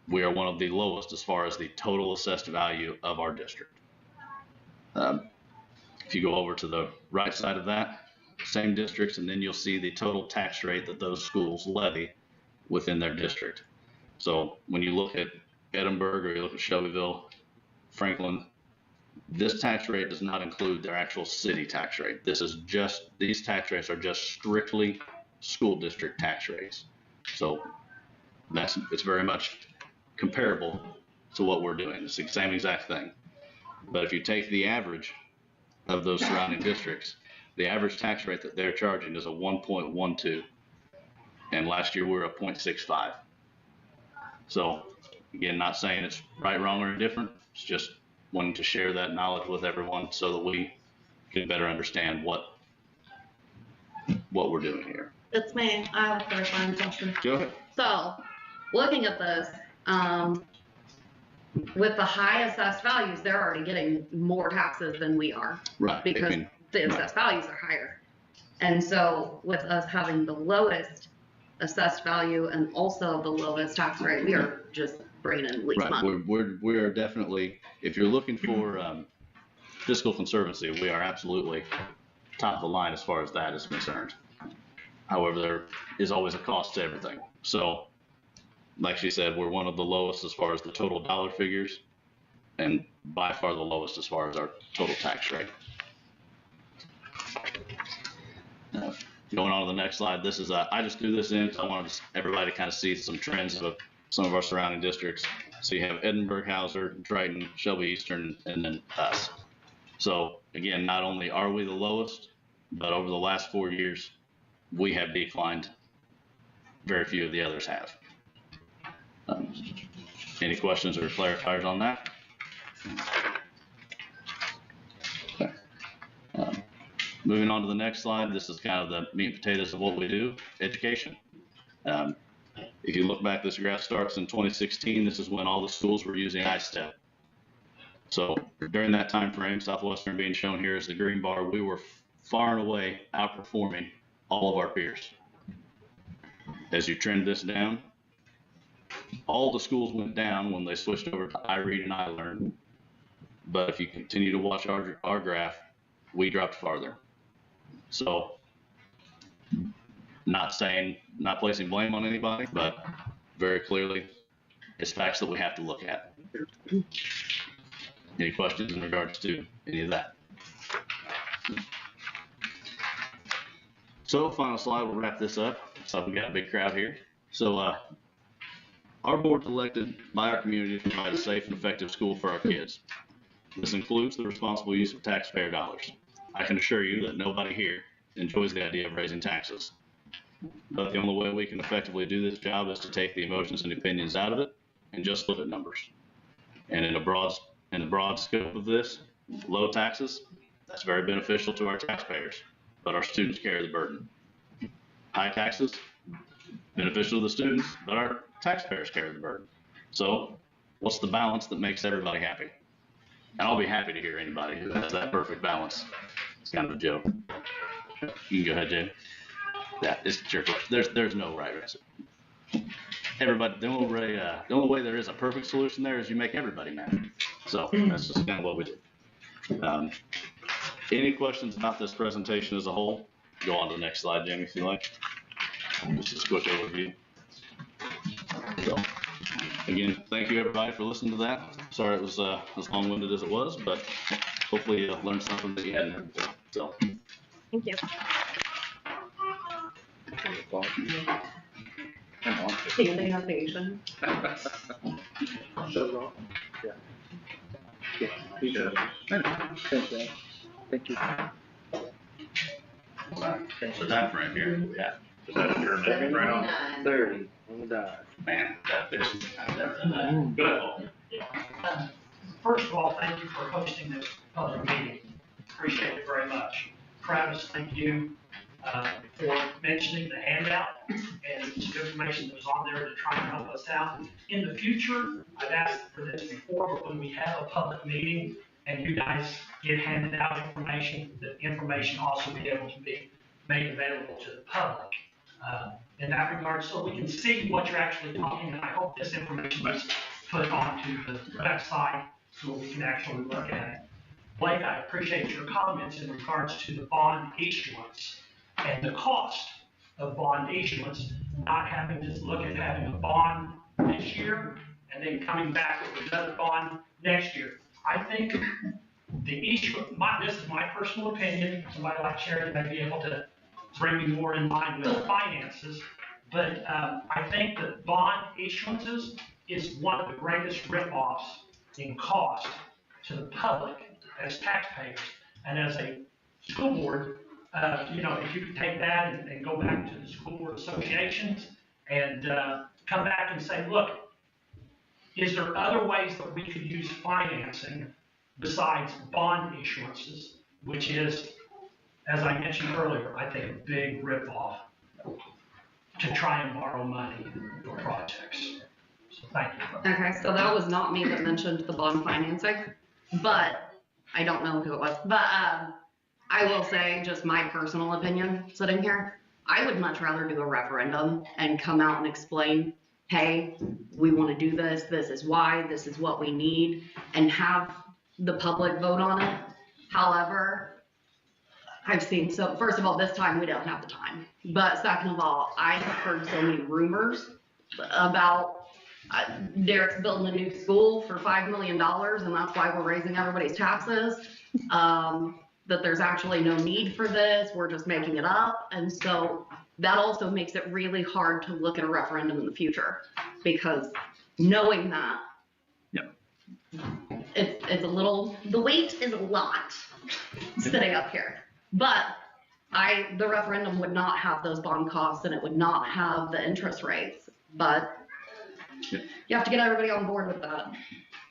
we are one of the lowest as far as the total assessed value of our district. If you go over to the right side of that, same districts, and then you'll see the total tax rate that those schools levy within their district. So when you look at Edinburgh or you look at Shelbyville, Franklin, this tax rate does not include their actual city tax rate. These tax rates are just strictly school district tax rates. So it's very much comparable to what we're doing. It's the same exact thing. But if you take the average of those surrounding districts, the average tax rate that they're charging is a 1.12, and last year we were at 0.65. So again, not saying it's right, wrong, or indifferent. It's just wanting to share that knowledge with everyone so that we can better understand what we're doing here. It's me. I have a clarifying question. Go ahead. So, looking at this, with the high assessed values, they're already getting more taxes than we are. Right. Because the assessed values are higher. And so, with us having the lowest assessed value and also the lowest tax rate, we are just bringing in least money. We are definitely, if you're looking for fiscal conservancy, we are absolutely top of the line as far as that is concerned. However, there is always a cost to everything. So, like she said, we're one of the lowest as far as the total dollar figures, and by far the lowest as far as our total tax rate. Going on to the next slide, this is I just threw this in because I wanted everybody to kind of see some trends of some of our surrounding districts. So you have Edinburgh, Hauser, Triton, Shelby Eastern, and then us. So again, not only are we the lowest, but over the last 4 years, we have declined. Very few of the others have. Any questions or clarifiers on that? Okay. Moving on to the next slide, this is kind of the meat and potatoes of what we do, education. If you look back, this graph starts in 2016. This is when all the schools were using ISTEP. So during that time frame, Southwestern being shown here as the green bar, we were far and away outperforming all of our peers. As you trend this down, all the schools went down when they switched over to iRead and iLearn. But if you continue to watch our graph, we dropped farther. So Not placing blame on anybody, but very clearly, it's facts that we have to look at. Any questions in regards to any of that? So, final slide, we'll wrap this up. So we got a big crowd here. So, our board's elected by our community to provide a safe and effective school for our kids. This includes the responsible use of taxpayer dollars. I can assure you that nobody here enjoys the idea of raising taxes. But the only way we can effectively do this job is to take the emotions and opinions out of it and just look at numbers. And in the broad scope of this, low taxes, that's very beneficial to our taxpayers, but our students carry the burden. High taxes, beneficial to the students, but our taxpayers carry the burden. So what's the balance that makes everybody happy? And I'll be happy to hear anybody who has that perfect balance. It's kind of a joke. You can go ahead, Jay. Yeah, it's your question. There's no right answer. Everybody, the only way there is a perfect solution there is you make everybody mad. So that's just kind of what we do. Any questions about this presentation as a whole? Go on to the next slide, Jamie, if you like. Just a quick overview. So, again, thank you everybody for listening to that. Sorry it was as long-winded as it was, but hopefully you learned something that you hadn't heard before. So. Thank you. Standing ovation. Thank you. So time frame here, yeah. Is that a turn that right on? 30 on the dot. Man, that fish, I've never done that. Good. First of all, thank you for hosting this public meeting. Appreciate it very much. Travis, thank you for mentioning the handout and some information that was on there to try and help us out. In the future, I've asked for this before, but when we have a public meeting and you guys get handed out information, the information also be able to be made available to the public in that regard, so we can see what you're actually talking. And I hope this information is put onto the website so we can actually look at it. Blake, I appreciate your comments in regards to the bond issuance and the cost of bond issuance, not having to look at having a bond this year and then coming back with another bond next year. I think the issue, this is my personal opinion, somebody like Sherry may be able to bring me more in line with finances, but I think that bond issuances is one of the greatest ripoffs in cost to the public as taxpayers. And as a school board, if you could take that and go back to the school board associations and come back and say, look, is there other ways that we could use financing besides bond issuances, which is, as I mentioned earlier, I think a big ripoff to try and borrow money for projects. So thank you. Okay, so that was not me that mentioned the bond financing, but I don't know who it was. But I will say, just my personal opinion sitting here, I would much rather do a referendum and come out and explain, hey, we want to do this, this is why, this is what we need, and have the public vote on it. However, I've seen, so first of all, this time we don't have the time. But second of all, I have heard so many rumors about Derek's building a new school for $5 million, and that's why we're raising everybody's taxes. That there's actually no need for this, we're just making it up. And so that also makes it really hard to look at a referendum in the future, because knowing that, Yep. it's a little, the weight is a lot sitting up here. But the referendum would not have those bond costs, and it would not have the interest rates. But Yep. you have to get everybody on board with that.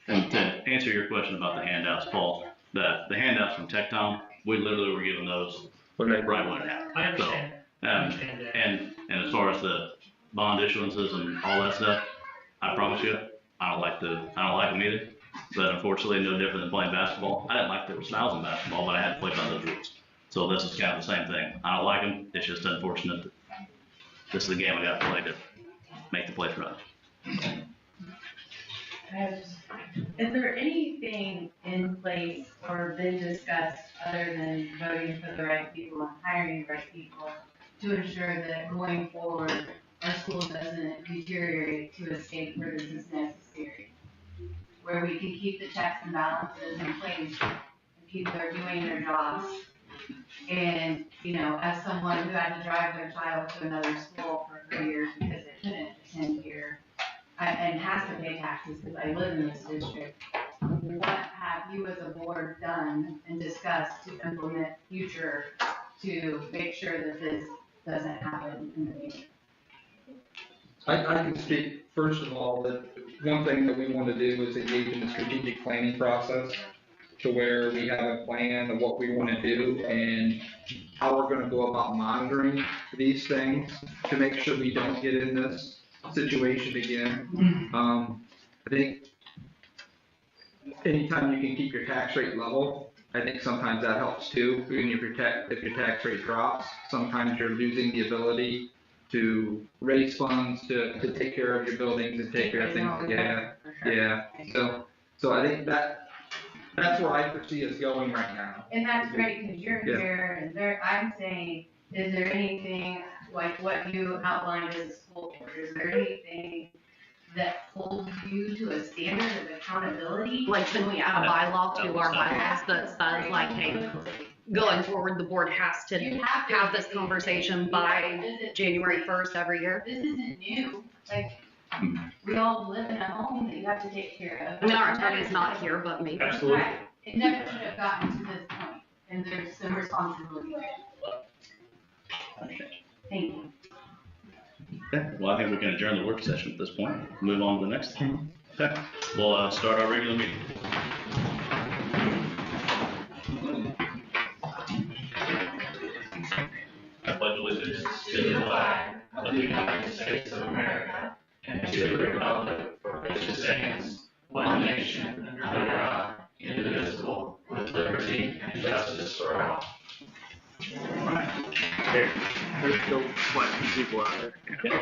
And to answer your question about the handouts, Paul, the handouts from Tecton, we literally were given those right when it happened. I understand. So, I understand that. and as far as the bond issuances and all that stuff, I promise you, I don't like them either. But unfortunately, no different than playing basketball. I didn't like the styles in basketball, but I had to play by those rules. So this is kind of the same thing. I don't like them. It's just unfortunate that this is the game I got to play to make the place run. Is there anything in place or been discussed other than voting for the right people and hiring the right people to ensure that going forward, our school doesn't deteriorate to a state where this is necessary. Where we can keep the checks and balances in place and people are doing their jobs. And, you know, as someone who had to drive their child to another school for 3 years because they couldn't attend here, and has to pay taxes because I live in this district, what have you as a board done and discussed to implement future to make sure that this doesn't happen in the future? I can speak, first of all, that one thing that we want to do is engage in the strategic planning process to where we have a plan of what we want to do and how we're going to go about monitoring these things to make sure we don't get in this situation again. I think anytime you can keep your tax rate level, I think sometimes that helps too. Even if your tax rate drops, sometimes you're losing the ability to raise funds to take care of your buildings and take care of things. Yeah. So I think that's where I foresee us going right now. And that's great, because you're here, and I'm saying, is there anything, like what you outlined as a school board, is there anything that holds you to a standard of accountability? Like, can we add a bylaw to our bylaws that says like, hey, going forward, the board has to have this conversation by January 1st every year? This isn't new, like, we all live in a home that you have to take care of. I mean, our attorney's not here, but me. Absolutely. Right. It never should have gotten to this point, and there's some responsibility there. Thank you. Okay, well, I think we can adjourn the work session at this point, move on to the next thing. Okay, we'll start our regular meeting. I pledge allegiance to the flag of the United States of America and to the republic for which it stands, one nation, under God, indivisible, with liberty and justice for all. Here, there's still quite a few people out there. Okay.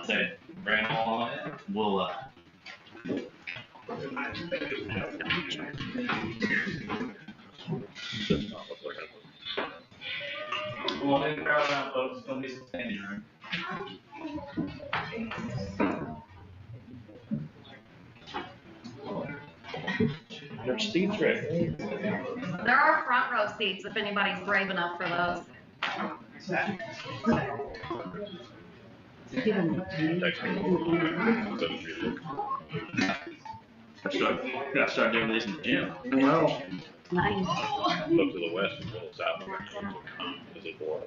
Say, bring them all on in. We'll, Come on in, crowd around, folks. It's gonna be some standing room. There's seats ready. There are front row seats if anybody's brave enough for those. Gotta start doing these in the gym. Well, Nice. Look to the west and go south. Is it more?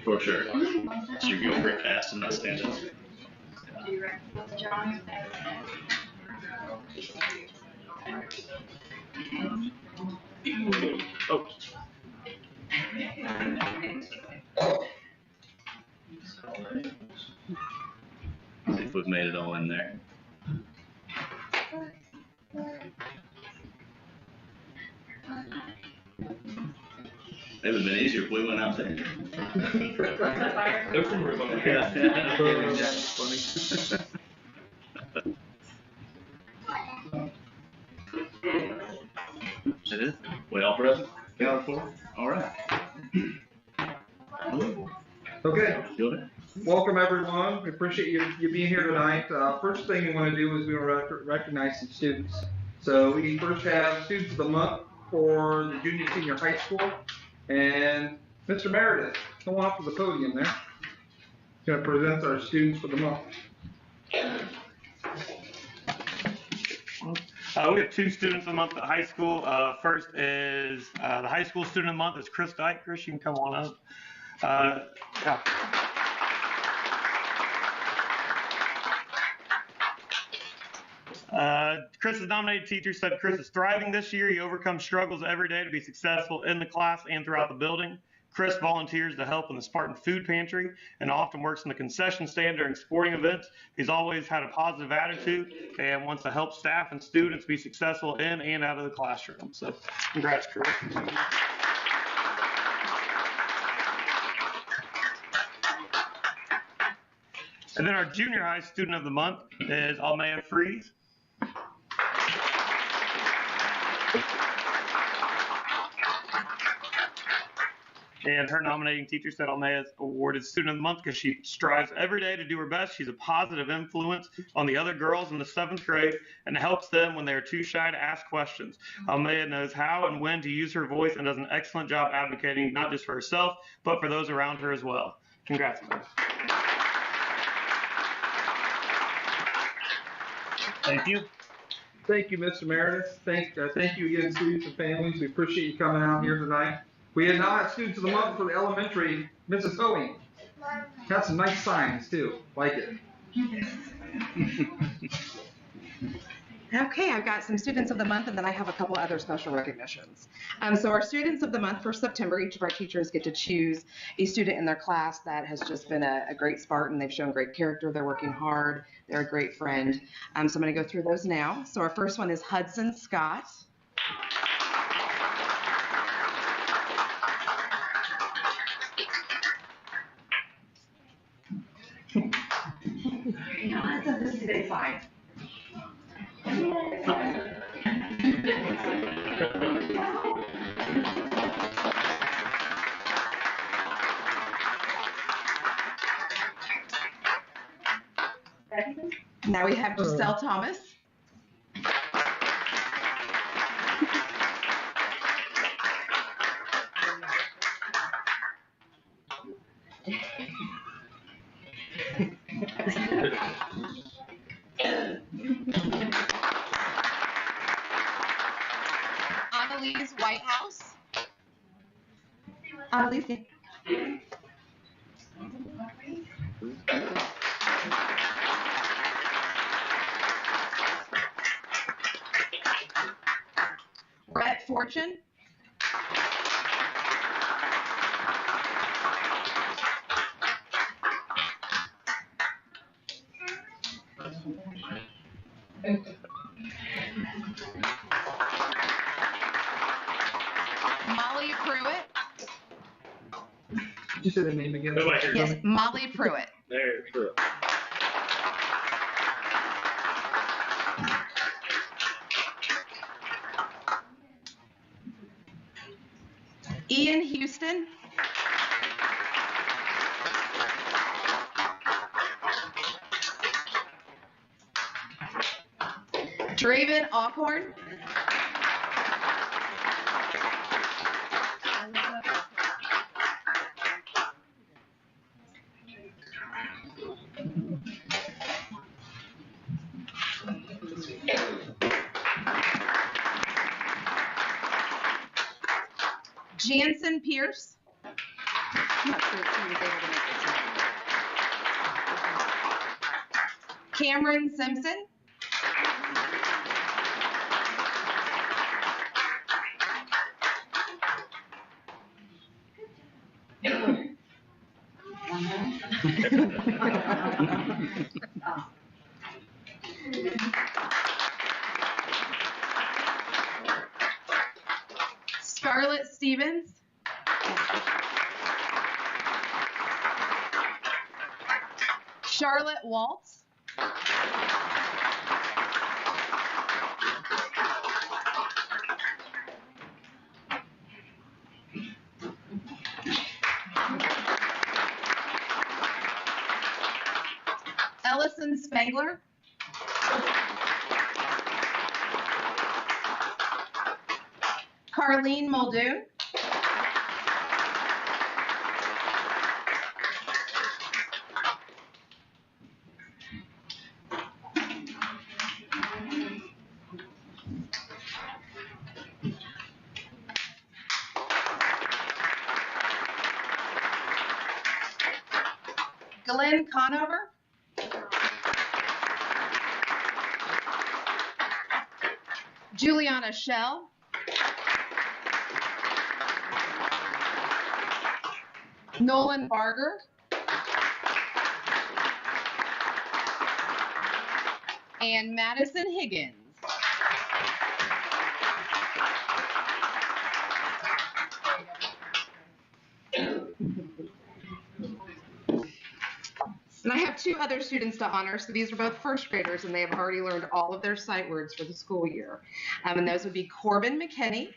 For sure. So you go very fast and not stand up. Oh. See if we've made it all in there. It would have been easier if we went out there. Open room over Yeah. that's funny. It is? We all present? Yeah, all right. Okay. You okay? Welcome, everyone. We appreciate you being here tonight. First thing we want to do is we want to recognize some students. So we first have Students of the Month for the junior senior high school. And Mr. Meredith, come on up to the podium there. He's going to present our students for the month. We have two students of the month at high school. First is the high school student of the month is Chris Dyke. Chris, you can come on up. Yeah. Chris is nominated teacher, said Chris is thriving this year. He overcomes struggles every day to be successful in the class and throughout the building. Chris volunteers to help in the Spartan food pantry and often works in the concession stand during sporting events. He's always had a positive attitude and wants to help staff and students be successful in and out of the classroom. So congrats, Chris. And then our junior high student of the month is Almea Freeze. And her nominating teacher said Almea is awarded Student of the Month because she strives every day to do her best. She's a positive influence on the other girls in the 7th grade and helps them when they are too shy to ask questions. Almea knows how and when to use her voice and does an excellent job advocating not just for herself, but for those around her as well. Congrats, Almea. Thank you. Thank you, Mr. Meredith. Thank you again, students and families. We appreciate you coming out here tonight. We now have Students of the Month for the elementary. Mrs. Hoey. Got some nice signs, too. Like it. Okay, I've got some Students of the Month, and then I have a couple other special recognitions. So our Students of the Month for September, each of our teachers get to choose a student in their class that has just been a great Spartan. They've shown great character. They're working hard. They're a great friend. So I'm going to go through those now. So our first one is Hudson Scott. This is today fine. Now we have Giselle Thomas. Annalise Whitehouse. Annalise. Brett Fortune. Molly Pruitt. Did you say the name again? Yes, Molly Pruitt. There, true. Ian Houston. Draven Alcorn. Jansen Pierce. I'm not sure if she was able to make this one. Cameron Simpson. Scarlett Stevens. Charlotte Waltz. Ellison Spangler. Carlene Muldoon. Glenn Conover. Juliana Shell. Nolan Barger. And Madison Higgins. And I have 2 other students to honor. So these are both first graders, and they have already learned all of their sight words for the school year. And those would be Corbin McKinney.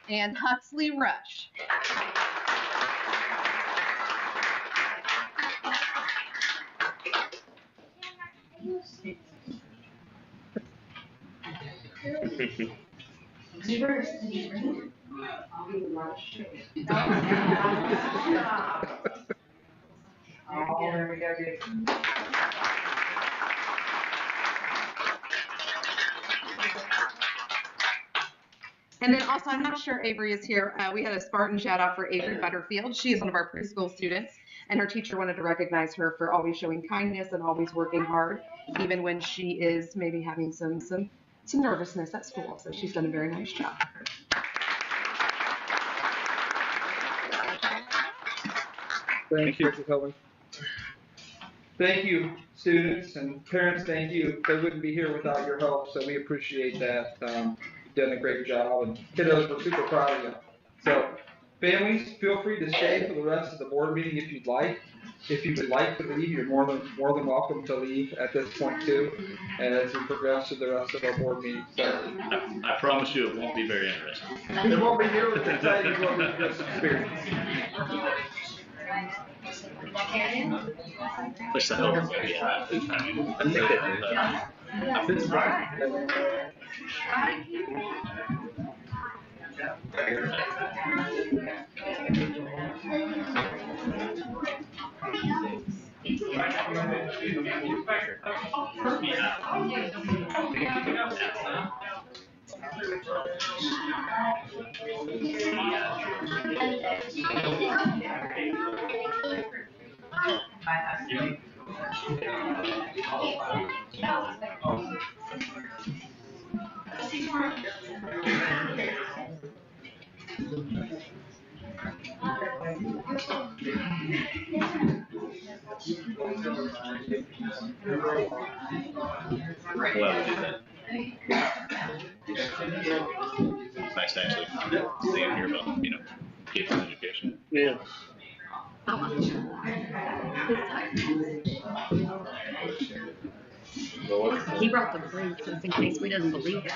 And Huxley Rush. And then also, I'm not sure Avery is here. We had a Spartan shout out for Avery Butterfield. She is one of our preschool students, and her teacher wanted to recognize her for always showing kindness and always working hard, even when she is maybe having some nervousness at school. So she's done a very nice job. Thank you, Mr. Helen. Thank you, students and parents. Thank you. They wouldn't be here without your help, so we appreciate that. You've done a great job, and kiddos, we're super proud of you. So, families, feel free to stay for the rest of the board meeting if you'd like. If you would like to leave, you're more than welcome to leave at this point too, and as we progress to the rest of our board meeting. So, I promise you it won't be very interesting. it won't be nearly as exciting as what we've just experienced. Wish the hell maybe I think it's nice to actually see and hear about, kids and education. Yeah. He brought the braids just in case we didn't believe it.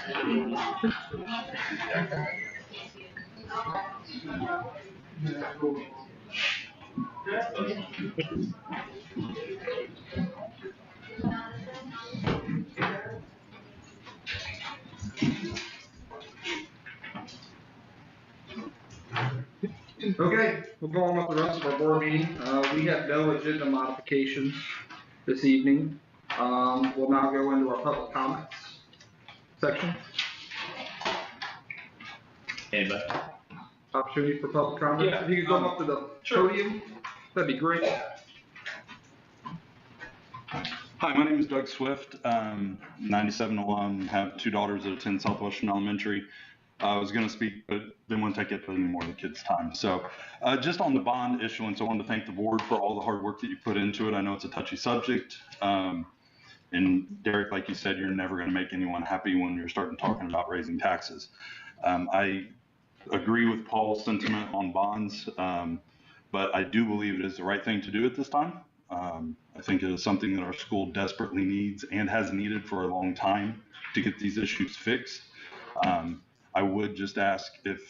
Okay, we'll go on with the rest of our board meeting. We have no agenda modifications this evening. We'll now go into our public comments section. Anybody? Opportunity for public comments. If you could come up to the podium, that'd be great. Hi, my name is Doug Swift, 97 alum, have 2 daughters that attend Southwestern Elementary. I was going to speak, but didn't want to take up any more of the kids' time. So just on the bond issuance, I wanted to thank the board for all the hard work that you put into it. I know it's a touchy subject. And Derek, like you said, you're never going to make anyone happy when you're starting talking about raising taxes. I agree with Paul's sentiment on bonds, but I do believe it is the right thing to do at this time. I think it is something that our school desperately needs and has needed for a long time to get these issues fixed. I would just ask if,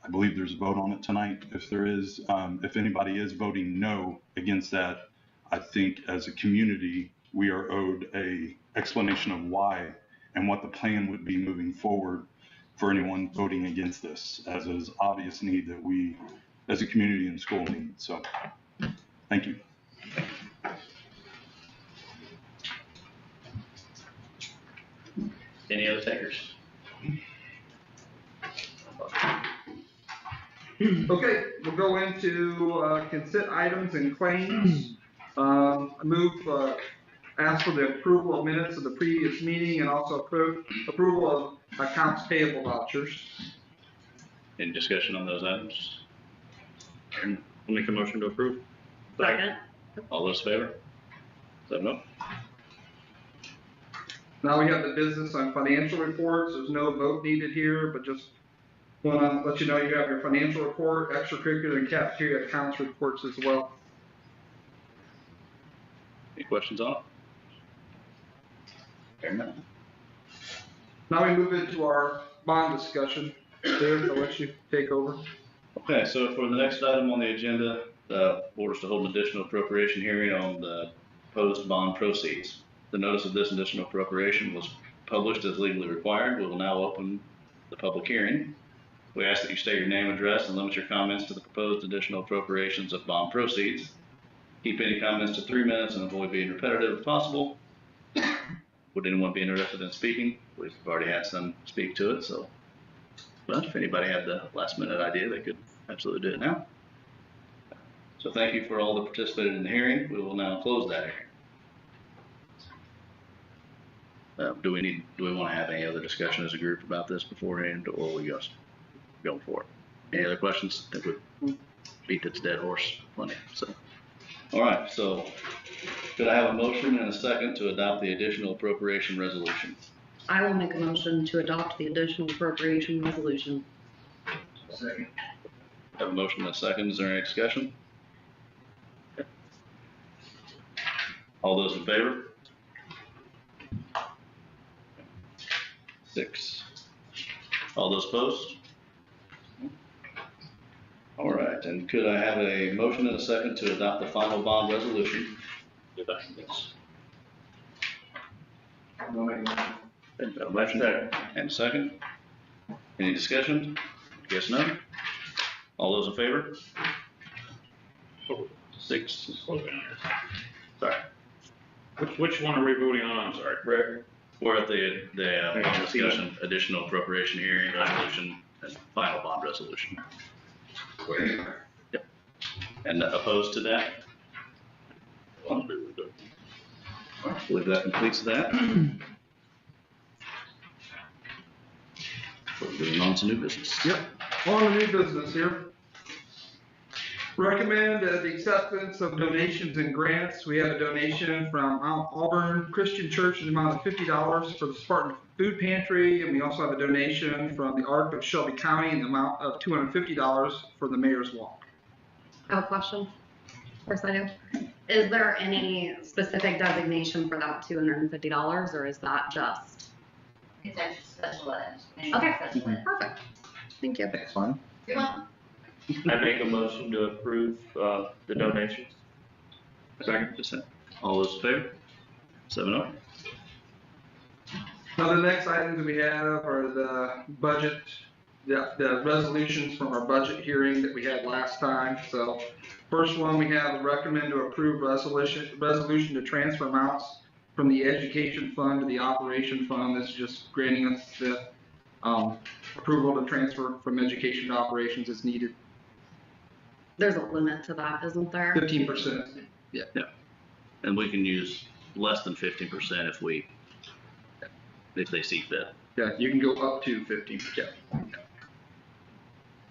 I believe there's a vote on it tonight, if there is, if anybody is voting no against that, I think as a community, we are owed a explanation of why and what the plan would be moving forward for anyone voting against this, as is obvious need that we as a community and school need. So, thank you. Any other takers? Okay, we'll go into consent items and claims. Ask for the approval of minutes of the previous meeting and also approval of accounts payable vouchers. Any discussion on those items? I'll make a motion to approve. Second. All those in favor? 7-0. Now we have the business and financial reports. There's no vote needed here, but just want to let you know you have your financial report, extracurricular and cafeteria accounts reports as well. Any questions on it? Hearing none. Now we move into our bond discussion. Derek, I'll let you take over. Okay, so for the next item on the agenda, the board is to hold an additional appropriation hearing on the proposed bond proceeds. The notice of this additional appropriation was published as legally required. We will now open the public hearing. We ask that you state your name, address, and limit your comments to the proposed additional appropriations of bond proceeds. Keep any comments to 3 minutes and avoid being repetitive if possible. Would anyone be interested in speaking? We've already had some speak to it, so. But if anybody had the last minute idea, they could absolutely do it now. So thank you for all that participated in the hearing. We will now close that hearing. Do we want to have any other discussion as a group about this beforehand, or are we just going for it? Any other questions? I think we beat its dead horse plenty. So, all right. So, could I have a motion and a second to adopt the additional appropriation resolution? I will make a motion to adopt the additional appropriation resolution. Second. Have a motion and a second. Is there any discussion? Okay. All those in favor? 6. All those opposed? All right, and could I have a motion and a second to adopt the final bond resolution? Yes. A motion and a second. Any discussion? Guess none. All those in favor? 6. Sorry. Which one are we voting on? I'm sorry. We're at the discussion, additional appropriation hearing, resolution, and final bond resolution. Yep. And opposed to that? I believe that completes that. We're moving on to new business. Yep, on to new business here. Recommend the acceptance of donations and grants. We have a donation from Auburn Christian Church in the amount of $50 for the Spartan Food Pantry, and we also have a donation from the ARC of Shelby County in the amount of $250 for the Mayor's Walk. I have a question. Of course I do. Is there any specific designation for that $250, or is that just? It's extra special ed. Okay, perfect. Thank you. That's fine. You're welcome. I make a motion to approve the donations. Second. All those in favor? 7-0. Now the next items that we have are the budget, the resolutions from our budget hearing that we had last time. So first one, we have a recommend to approve resolution to transfer amounts from the education fund to the operation fund. This is just granting us the approval to transfer from education to operations as needed. There's a limit to that, isn't there? 15%. Yeah. And we can use less than 15% if they see fit. Yeah, you can go up to 15%. Yeah.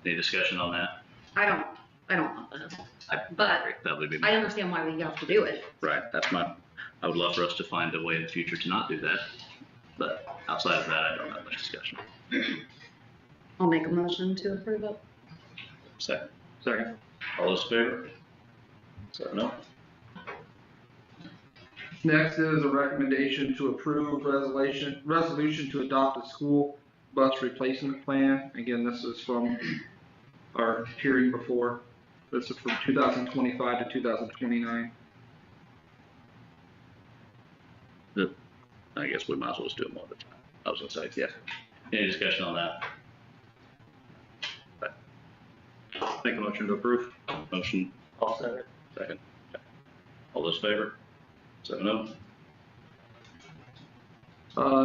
Any discussion on that? I don't want this. But That would be I understand why we have to do it. right. I would love for us to find a way in the future to not do that. But outside of that, I don't have much discussion. I'll make a motion to approve it. Second. Second. All those in favor? 7-0. Next is a recommendation to approve resolution to adopt a school bus replacement plan. Again, this is from our hearing before. This is from 2025 to 2029. I guess we might as well just do them one at a time. I was gonna say, yes. Any discussion on that? Make a motion to approve. Motion. I'll second. Second. All those in favor? 7-0.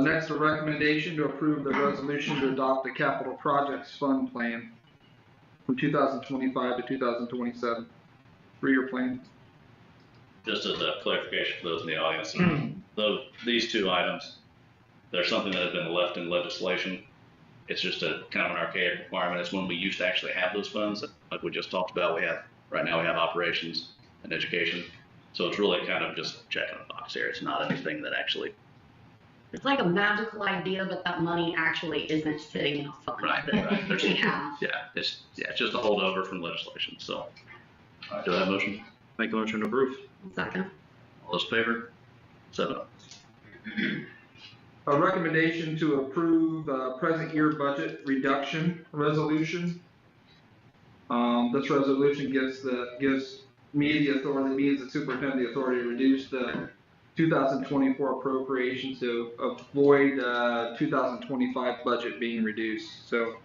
Next, a recommendation to approve the resolution to adopt the capital projects fund plan from 2025 to 2027. 3-year plan. Just as a clarification for those in the audience, these two items, there's something that has been left in legislation. It's just a kind of an archaic requirement. It's when we used to actually have those funds, like we just talked about. Right now we have operations and education. So it's really kind of just checking a box here. It's not anything that actually. It's like a magical idea, but that money actually isn't sitting in a fund that we have. Yeah, it's just a holdover from legislation. So, do I have a motion? Make a motion to approve. Second. All those in favor? 7-0. A recommendation to approve present year budget reduction resolution. This resolution gives me the authority, me as the superintendent, the authority to reduce the 2024 appropriations to avoid 2025 budget being reduced. So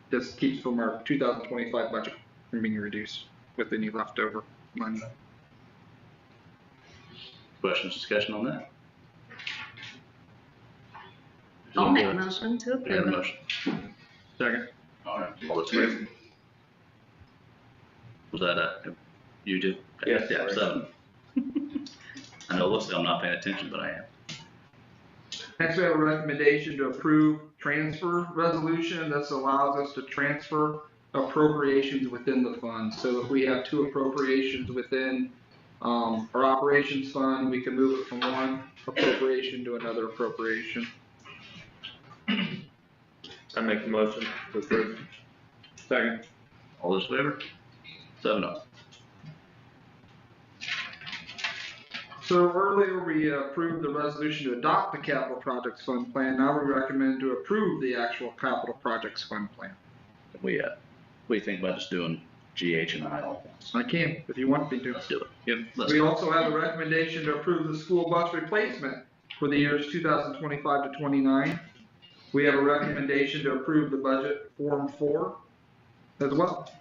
this keeps from our 2025 budget from being reduced with any leftover money. Questions, discussion on that? I'll make a motion to Do I have a approve it. motion? Second. All those in favor? Was that you did? Okay. Yes, Yeah, sorry. 7. I know, looks like I'm not paying attention, but I am. Next, we have a recommendation to approve transfer resolution. This allows us to transfer appropriations within the fund. So if we have 2 appropriations within our operations fund, we can move it from one appropriation to another appropriation. I make the motion to approve. Second. All those in favor? 7-0. So earlier we approved the resolution to adopt the capital projects fund plan. Now we recommend to approve the actual capital projects fund plan. What do you think about just doing GH and I all at once? I can, if you want me to. Let's do it. Yep. Let's We do it. also have a recommendation to approve the school bus replacement for the years 2025 to 29. We have a recommendation to approve the budget Form 4 as well.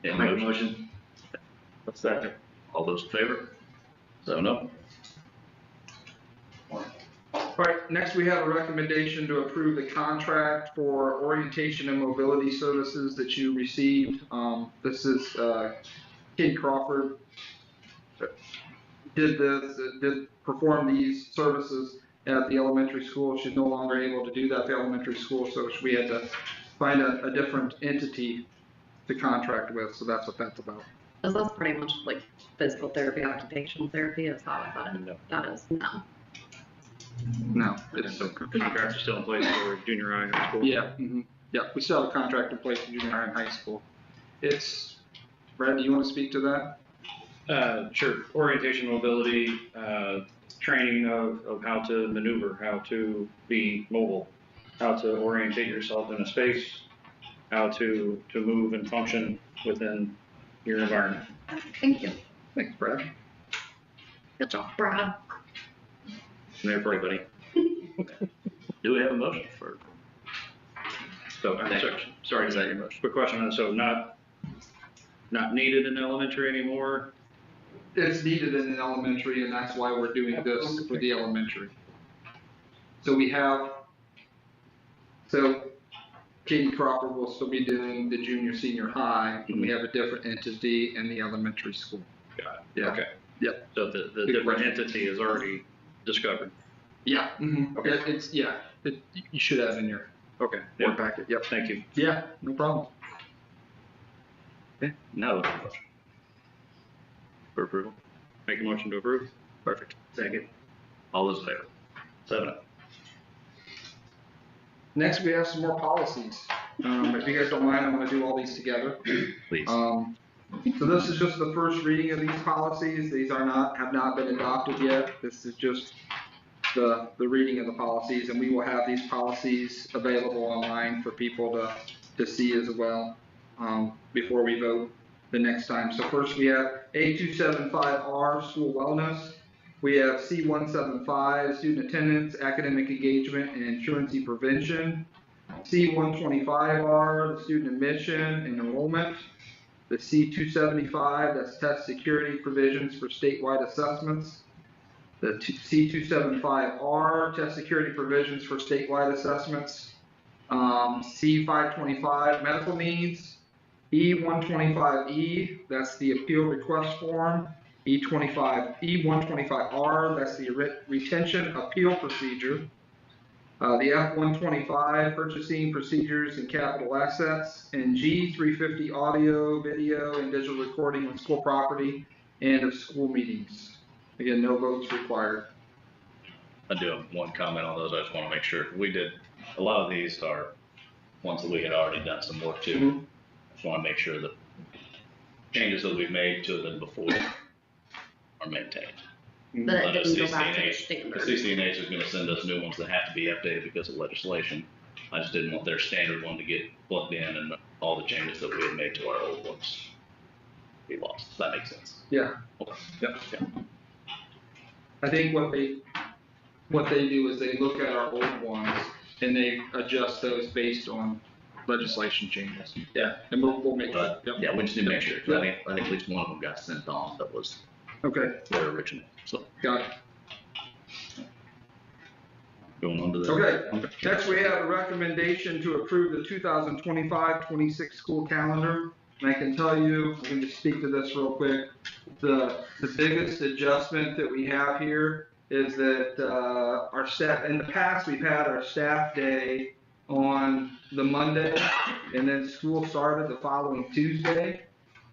Any Make a motion? motion. A second. All those in favor? 7-0. All right, next we have a recommendation to approve the contract for orientation and mobility services that you received. This is Kate Crawford did perform these services at the elementary school. She's no longer able to do that at the elementary school, so we had to find a different entity to contract with, so that's what that's about. Is this pretty much like physical therapy, occupational therapy? Is how I thought it, that is? No. No. It's so contracts are still in place for junior high and high school. Yeah, yeah, we still have a contract in place in junior high and high school. Brad, do you want to speak to that? Sure. Orientation, mobility, training of how to maneuver, how to be mobile, how to orientate yourself in a space, how to move and function within your environment. Thank you. Thanks, Brad. Good job, Brad. I'm there for everybody. Do we have a motion for? So, sorry, is that your motion? Quick question. So not needed in elementary anymore? It's needed in an elementary, and that's why we're doing this for the elementary. So Katie Crawford will still be doing the junior, senior high, and we have a different entity in the elementary school. Got it. Yeah. Okay. Yep. So the different entity is already discovered. Yeah. Okay. You should have in your Okay. board packet. Yep. Thank you. Yeah, no problem. Okay. Now let's motion. For approval? Make a motion to approve. Perfect. Second. All those in favor? 7-0. Next, we have some more policies. If you guys don't mind, I'm going to do all these together. Please. So this is just the first reading of these policies. These have not been adopted yet. This is just the reading of the policies, and we will have these policies available online for people to see as well before we vote the next time. So first we have A275R, school wellness. We have C175, student attendance, academic engagement, and truancy prevention. C125R, the student admission and enrollment. The C275, that's test security provisions for statewide assessments. The C275R, test security provisions for statewide assessments. C525, medical needs. E125E, that's the appeal request form. E125R, that's the retention appeal procedure. The F-125, purchasing procedures and capital assets, and G-350, audio, video, and digital recording on school property and of school meetings. Again, no votes required. I do have one comment on those. I just want to make sure. We did, a lot of these are ones that we had already done some work to. Mm-hmm. I just want to make sure that changes that we've made to them before are maintained. But it I know didn't go back to the CCNH standard. CCNH is going to send us new ones that have to be updated because of legislation. I just didn't want their standard one to get plugged in and all the changes that we had made to our old ones be lost. Does that make sense? Yeah. Okay. Yep. I think what they do is they look at our old ones and they adjust those based on legislation changes. Yeah. And we'll make But, sure. Yep. yeah, we just need to make sure. 'Cause Yep. I think at least one of them got sent on that was Okay. their original. So Got it. going on to the. Okay. Next, we have a recommendation to approve the 2025-26 school calendar. And I can tell you, I can just speak to this real quick. The biggest adjustment that we have here is that our staff, in the past, we've had our staff day on the Monday, and then school started the following Tuesday.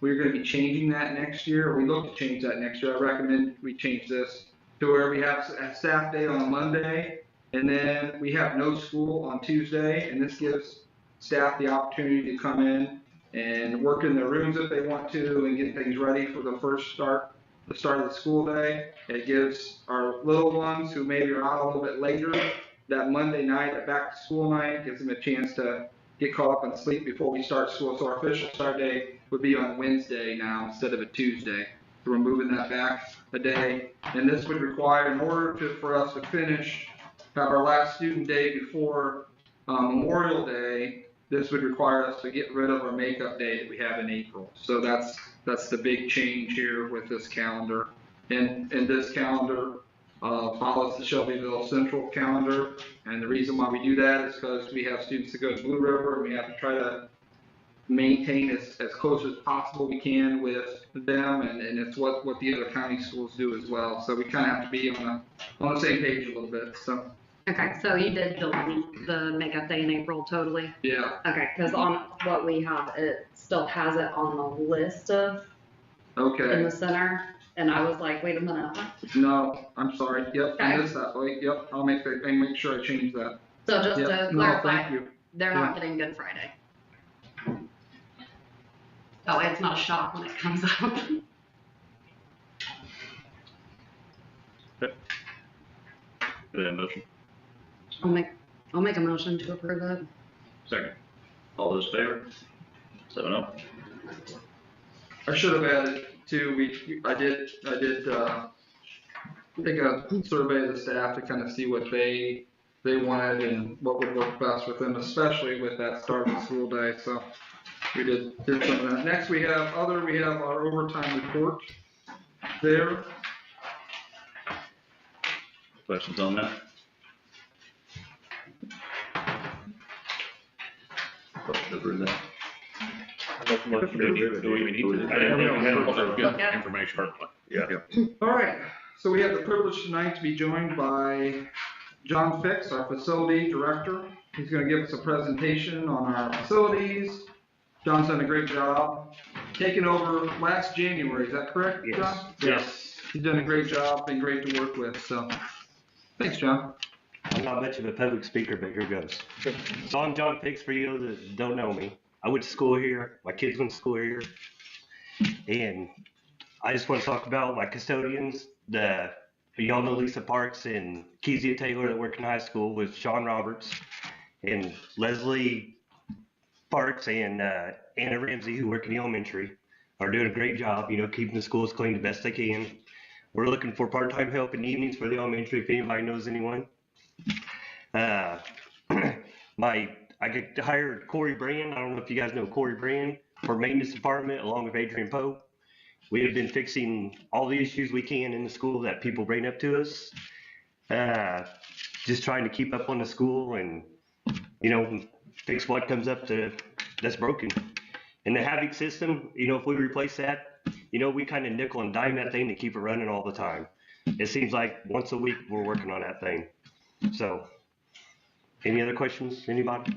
We're going to be changing that next year, or we look to change that next year. I recommend we change this to where we have a staff day on Monday, and then we have no school on Tuesday, and this gives staff the opportunity to come in and work in their rooms if they want to and get things ready for the start of the school day. It gives our little ones who maybe are out a little bit later that Monday night, that back to school night, gives them a chance to get caught up on sleep before we start school. So our official start day would be on Wednesday now instead of a Tuesday. So we're moving that back a day. And this would require, in order for us to have our last student day before Memorial Day, this would require us to get rid of our makeup day that we have in April. So that's the big change here with this calendar. And this calendar follows the Shelbyville Central calendar. And the reason why we do that is because we have students that go to Blue River, and we have to try to maintain as close as possible we can with them, and it's what the other county schools do as well. So we kind of have to be on the same page a little bit. So. Okay, so you did the makeup day in April totally? Yeah. Okay, because on what we have, it still has it on the list of in the center, and I was like, wait a minute. No, I'm sorry. Yep, Okay. I missed that. Wait, yep, I'll make sure I change that. So just Yep. to No, clarify, thank you. they're not getting Good Friday. Oh, it's not a shock when it comes out. Do we have a motion? I'll make a motion to approve it. Second. All those in favor? 7-0. I should have added too, I did take a survey of the staff to kind of see what they wanted and what would work best with them, especially with that start of the school day. So we did some of that. Next we have our overtime report there. Questions on that? Motion to approve that. Do we even need to? I didn't know. Good information. Yeah. All right, so we have the privilege tonight to be joined by John Fix, our facility director. He's going to give us a presentation on our facilities. John's done a great job taking over last January. Is that correct, Yes. John? Yes. He's done a great job, been great to work with. So, thanks, John. I'm not much of a public speaker, but here goes. So I'm John Fix for you that don't know me. I went to school here. My kids went to school here. And I just want to talk about my custodians. Y'all know Lisa Parks and Kezia Taylor that work in high school with Sean Roberts and Leslie Parks and Anna Ramsey who work in the elementary are doing a great job, keeping the schools clean the best they can. We're looking for part-time help in the evenings for the elementary if anybody knows anyone. I could hire Corey Brand. I don't know if you guys know Corey Brand for maintenance department along with Adrian Poe. We have been fixing all the issues we can in the school that people bring up to us. Just trying to keep up on the school and, fix what comes up that's broken. And the Havoc system, if we replace that, we kind of nickel and dime that thing to keep it running all the time. It seems like once a week we're working on that thing. So Any other questions, anybody?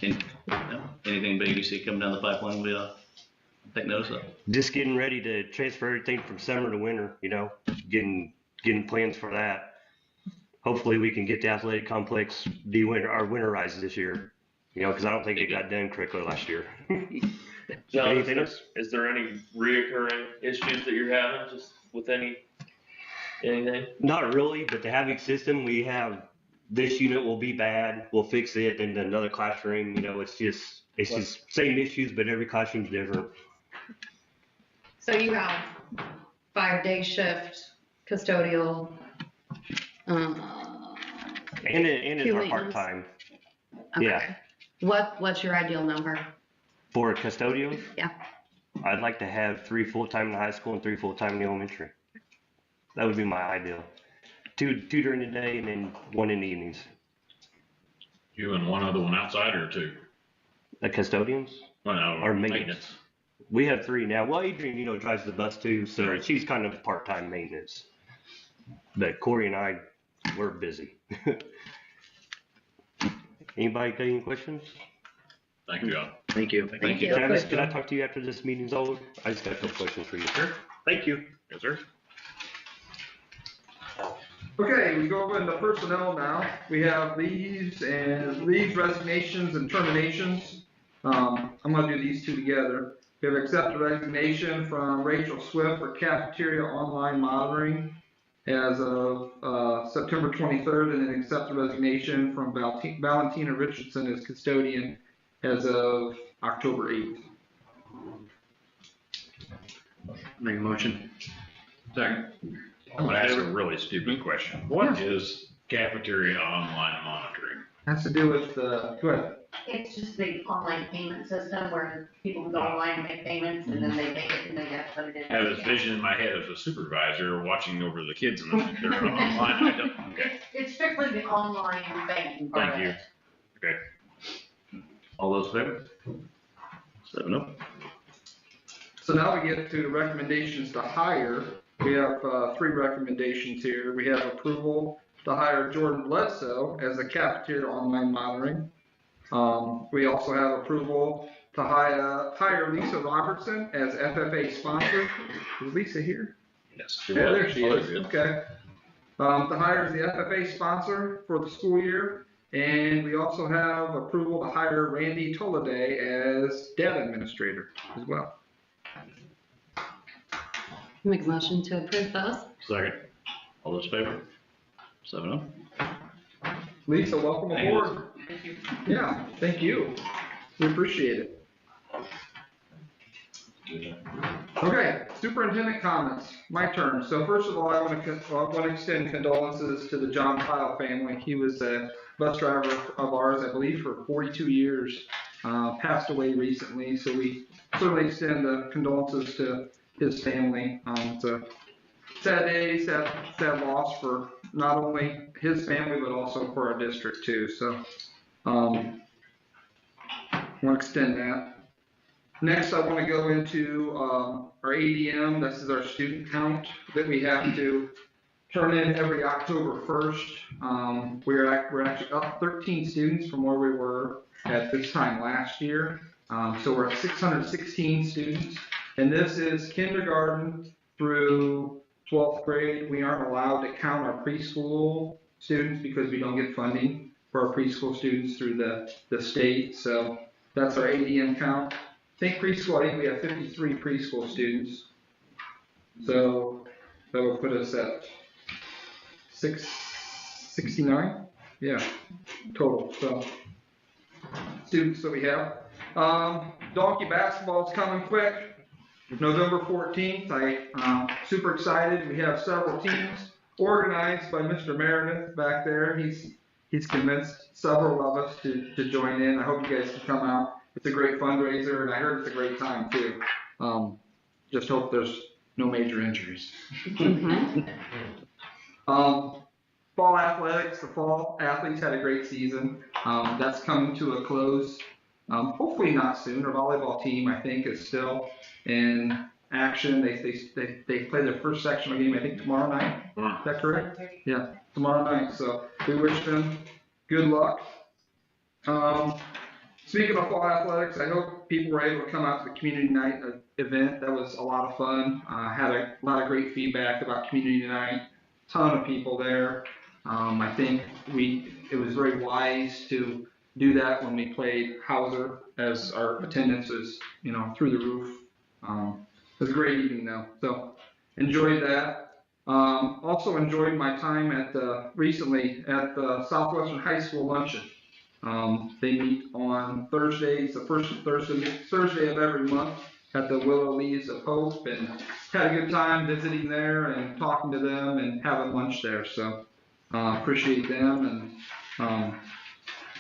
Anything big you see coming down the pipeline we take notice of? Just getting ready to transfer everything from summer to winter, you know, getting plans for that. Hopefully we can get the athletic complex winterized this year, you know, because I don't think it got done correctly last year. John, Anything else? is there any reoccurring issues that you're having just with anything? Not really, but the Havoc system, we have this unit will be bad, we'll fix it, and another classroom, you know, it's just same issues, but every classroom's different. So you have 5-day shift, custodial, And it's our Q8s. part-time. Okay. Yeah. What's your ideal number? For custodials, Yeah. I'd like to have 3 full-time in the high school and 3 full-time in the elementary. That would be my ideal. 2 during the day and then 1 in the evenings. You and one other one outside or 2? The custodians? Well, no, Or maintenance. We have 3 now. Well, Adrian, you know, drives the bus too, so Right. she's kind of part-time maintenance. But Corey and I, we're busy. Anybody got any questions? Thank you, John. Thank you. Thank you. Travis, can I talk to you after this meeting's over? I just got a couple questions for you. Sure. Thank you. Yes, sir. Okay, we go over into personnel now. We have leaves, resignations, and terminations. I'm gonna do these 2 together. We have accepted resignation from Rachel Swift for cafeteria online monitoring as of September 23rd, and then accept the resignation from Valentina Richardson as custodian as of October 8th. Make a motion. Second. I'm gonna ask a really stupid question. What is cafeteria online monitoring? Has to do with go ahead. It's just the online payment system where people can go online and make payments and then they take it and they have to put it in. I have this vision in my head of a supervisor watching over the kids and they're online. I don't, okay. It's strictly the online banking part Thank of you. it. Okay. All those in favor? 7-0. So now we get to the recommendations to hire. We have 3 recommendations here. We have approval to hire Jordan Bledsoe as a cafeteria online monitoring. We also have approval to hire Lisa Robertson as FFA sponsor. Is Lisa here? Yes. Yeah, there she Oh, is. good. Okay. To hire as the FFA sponsor for the school year. And we also have approval to hire Randy Toladay as data administrator as well. Make a motion to approve those. Second. All those in favor? 7-0. Lisa, welcome Thank you. aboard. Yeah, thank you. We appreciate it. Okay, superintendent comments. My turn. So first of all, I want to extend condolences to the John Pyle family. He was a bus driver of ours, I believe, for 42 years. Passed away recently, so we certainly extend the condolences to his family. It's a sad day, sad loss for not only his family, but also for our district too. So I want to extend that. Next, I want to go into our ADM. This is our student count that we have to turn in every October 1st. We're actually up 13 students from where we were at this time last year. So we're at 616 students. And this is kindergarten through 12th grade. We aren't allowed to count our preschool students because we don't get funding for our preschool students through the state. So that's our ADM count. I think preschool, I think we have 53 preschool students. So that will put us at 669, yeah, total. So students that we have. Donkey basketball is coming quick. November 14th. I'm super excited. We have several teams organized by Mr. Meredith back there. He's convinced several of us to join in. I hope you guys can come out. It's a great fundraiser, and I heard it's a great time too. Just hope there's no major injuries. Fall athletics, the fall athletes had a great season. That's coming to a close. Hopefully not soon. Our volleyball team, I think, is still in action. They play their first sectional game, I think, tomorrow night. Is that correct? Yeah, tomorrow night. So we wish them good luck. Speaking of fall athletics, I hope people were able to come out to the community night event. That was a lot of fun. Had a lot of great feedback about community night. Ton of people there. I think it was very wise to do that when we played Hauser, as our attendance was, through the roof. It was a great evening though, so enjoyed that. Also enjoyed my time recently at the Southwestern High School luncheon. They meet on Thursdays, the first Thursday of every month at the Willow Leaves of Hope, and had a good time visiting there and talking to them and having lunch there. So appreciate them. And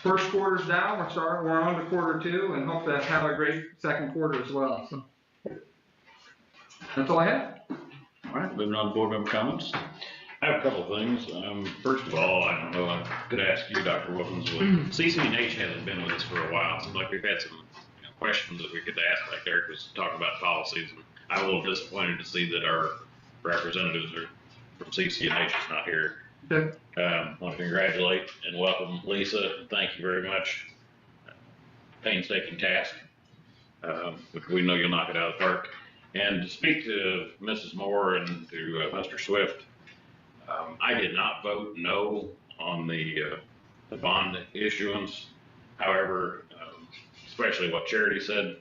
first quarter's down, we're on to quarter two, and hope to have a great second quarter as well. So that's all I have. All right, moving on to board member comments. I have a couple of things. First of all, I don't know, I could ask you, Dr. Wilkins, CCNH hasn't been with us for a while. It seems like we've had some questions that we could ask, like Eric was talking about policies. I'm a little disappointed to see that our representatives from CCNH is not here. Okay. I want to congratulate and welcome Lisa. Thank you very much. Painstaking task, which we know you'll knock it out of the park. And to speak to Mrs. Moore and to Mr. Swift, I did not vote no on the bond issuance. However, especially what Charity said,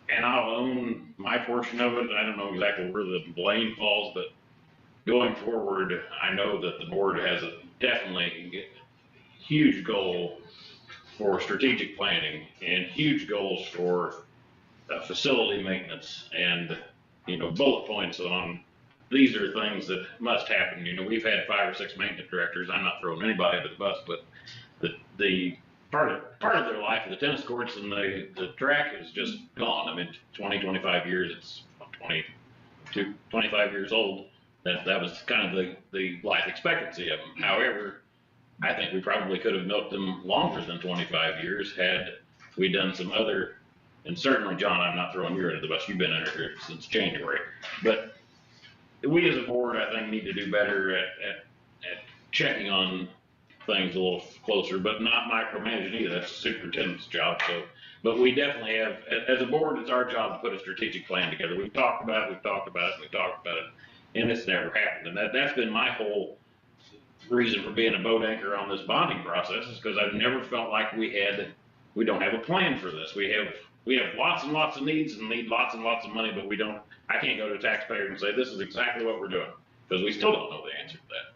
and I'll own my portion of it. I don't know exactly where the blame falls, but going forward, I know that the board has a definitely huge goal for strategic planning and huge goals for facility maintenance and, bullet points on these are things that must happen. We've had 5 or 6 maintenance directors. I'm not throwing anybody under the bus, but the part of their life, the tennis courts and the track is just gone. I mean, 25 years, it's 25 years old. That was kind of the life expectancy of them. However, I think we probably could have milked them longer than 25 years had we done some other, and certainly, John, I'm not throwing you under the bus. You've been under here since January. But we as a board, I think, need to do better at checking on things a little closer, but not micromanaging either. That's the superintendent's job. So, but we definitely have, as a board, it's our job to put a strategic plan together. We've talked about it, and it's never happened. And that's been my whole reason for being a boat anchor on this bonding process, is because I've never felt like we don't have a plan for this. We have lots and lots of needs and need lots and lots of money, but I can't go to a taxpayer and say, this is exactly what we're doing, because we still don't know the answer to that.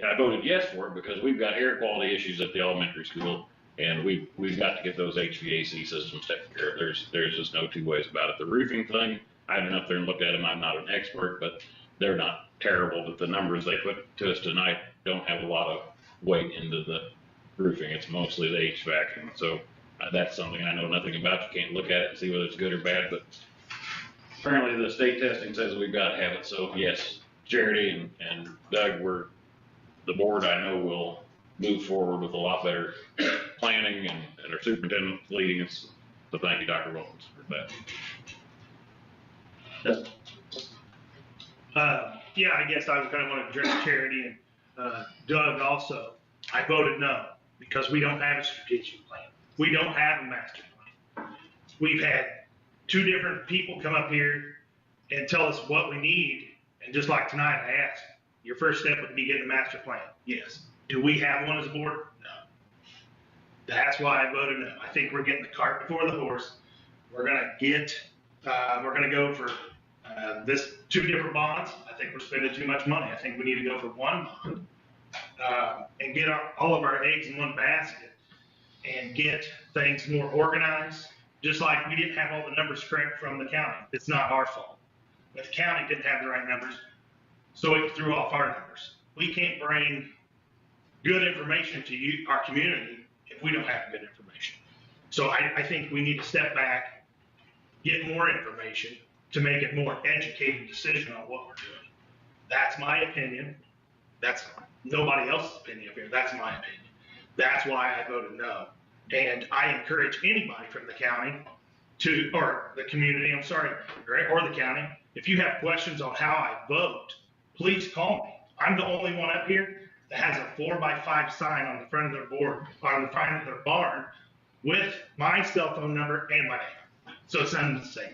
I voted yes for it because we've got air quality issues at the elementary school, and we've got to get those HVAC systems taken care of. There's just no two ways about it. The roofing thing, I've been up there and looked at them. I'm not an expert, but they're not terrible, but the numbers they put to us tonight don't have a lot of weight into the roofing. It's mostly the HVAC, and so that's something I know nothing about. You can't look at it and see whether it's good or bad, but apparently the state testing says we've got to have it. So yes, Charity and Doug, the board I know will move forward with a lot better planning, and our superintendent leading us. So thank you, Dr. Wilkins, for that. Yeah, I guess I kind of want to address Charity and Doug also. I voted no because we don't have a strategic plan. We don't have a master plan. We've had 2 different people come up here and tell us what we need, and just like tonight, I asked, your first step would be getting a master plan. Yes. Do we have one as a board? No. That's why I voted no. I think we're getting the cart before the horse. We're gonna go for this 2 different bonds. I think we're spending too much money. I think we need to go for 1 bond and get all of our eggs in one basket and get things more organized. Just like we didn't have all the numbers correct from the county. It's not our fault. But the county didn't have the right numbers, so it threw off our numbers. We can't bring good information to you, our community, if we don't have good information. So I think we need to step back, get more information to make a more educated decision on what we're doing. That's my opinion. That's nobody else's opinion up here. That's my opinion. That's why I voted no. And I encourage anybody from the county or the community, I'm sorry, or the county, if you have questions on how I vote, please call me. I'm the only one up here that has a 4x5 sign on the front of their board, on the front of their barn, with my cell phone number and my name. So it's none of the same.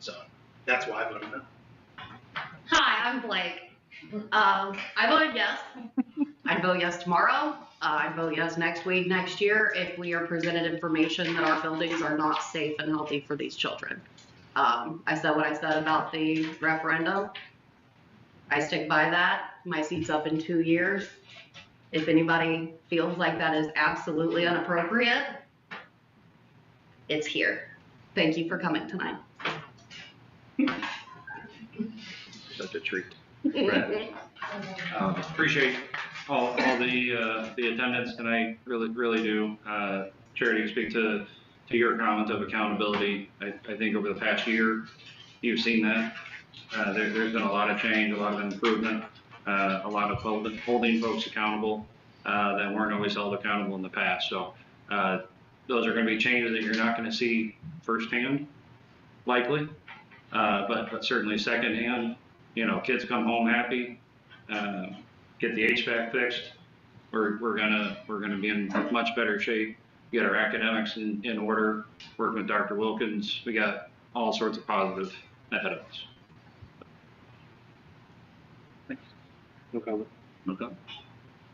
So that's why I voted no. Hi, I'm Blake. I voted yes. I'd vote yes tomorrow. I'd vote yes next week, next year, if we are presented information that our buildings are not safe and healthy for these children. I said what I said about the referendum. I stick by that. My seat's up in 2 years. If anybody feels like that is absolutely inappropriate, it's here. Thank you for coming tonight. Such a treat. Appreciate all the attendance tonight, really do. Charity, speak to your comment of accountability. I think over the past year, you've seen that. There's been a lot of change, a lot of improvement, a lot of holding folks accountable that weren't always held accountable in the past. So those are going to be changes that you're not going to see firsthand, likely, but certainly secondhand. You know, kids come home happy, get the HVAC fixed. We're gonna be in much better shape. Get our academics in order. Working with Dr. Wilkins, we got all sorts of positive ahead of us. Thanks. No comment. No comment.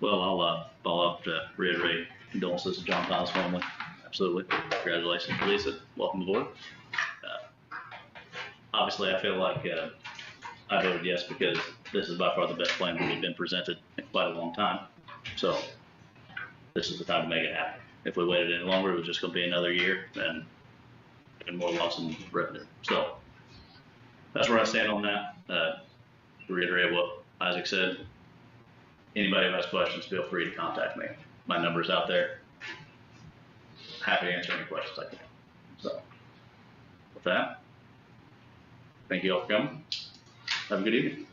Well, I'll follow up to reiterate condolences to John Kyle's family. Absolutely. Congratulations, Lisa. Welcome aboard. Obviously, I feel like I voted yes because this is by far the best plan that we've been presented in quite a long time. So this is the time to make it happen. If we waited any longer, it was just going to be another year and more loss in revenue. So that's where I stand on that. To reiterate what Isaac said, anybody who has questions, feel free to contact me. My number's out there. Happy to answer any questions I can. So with that, thank you all for coming. Have a good evening.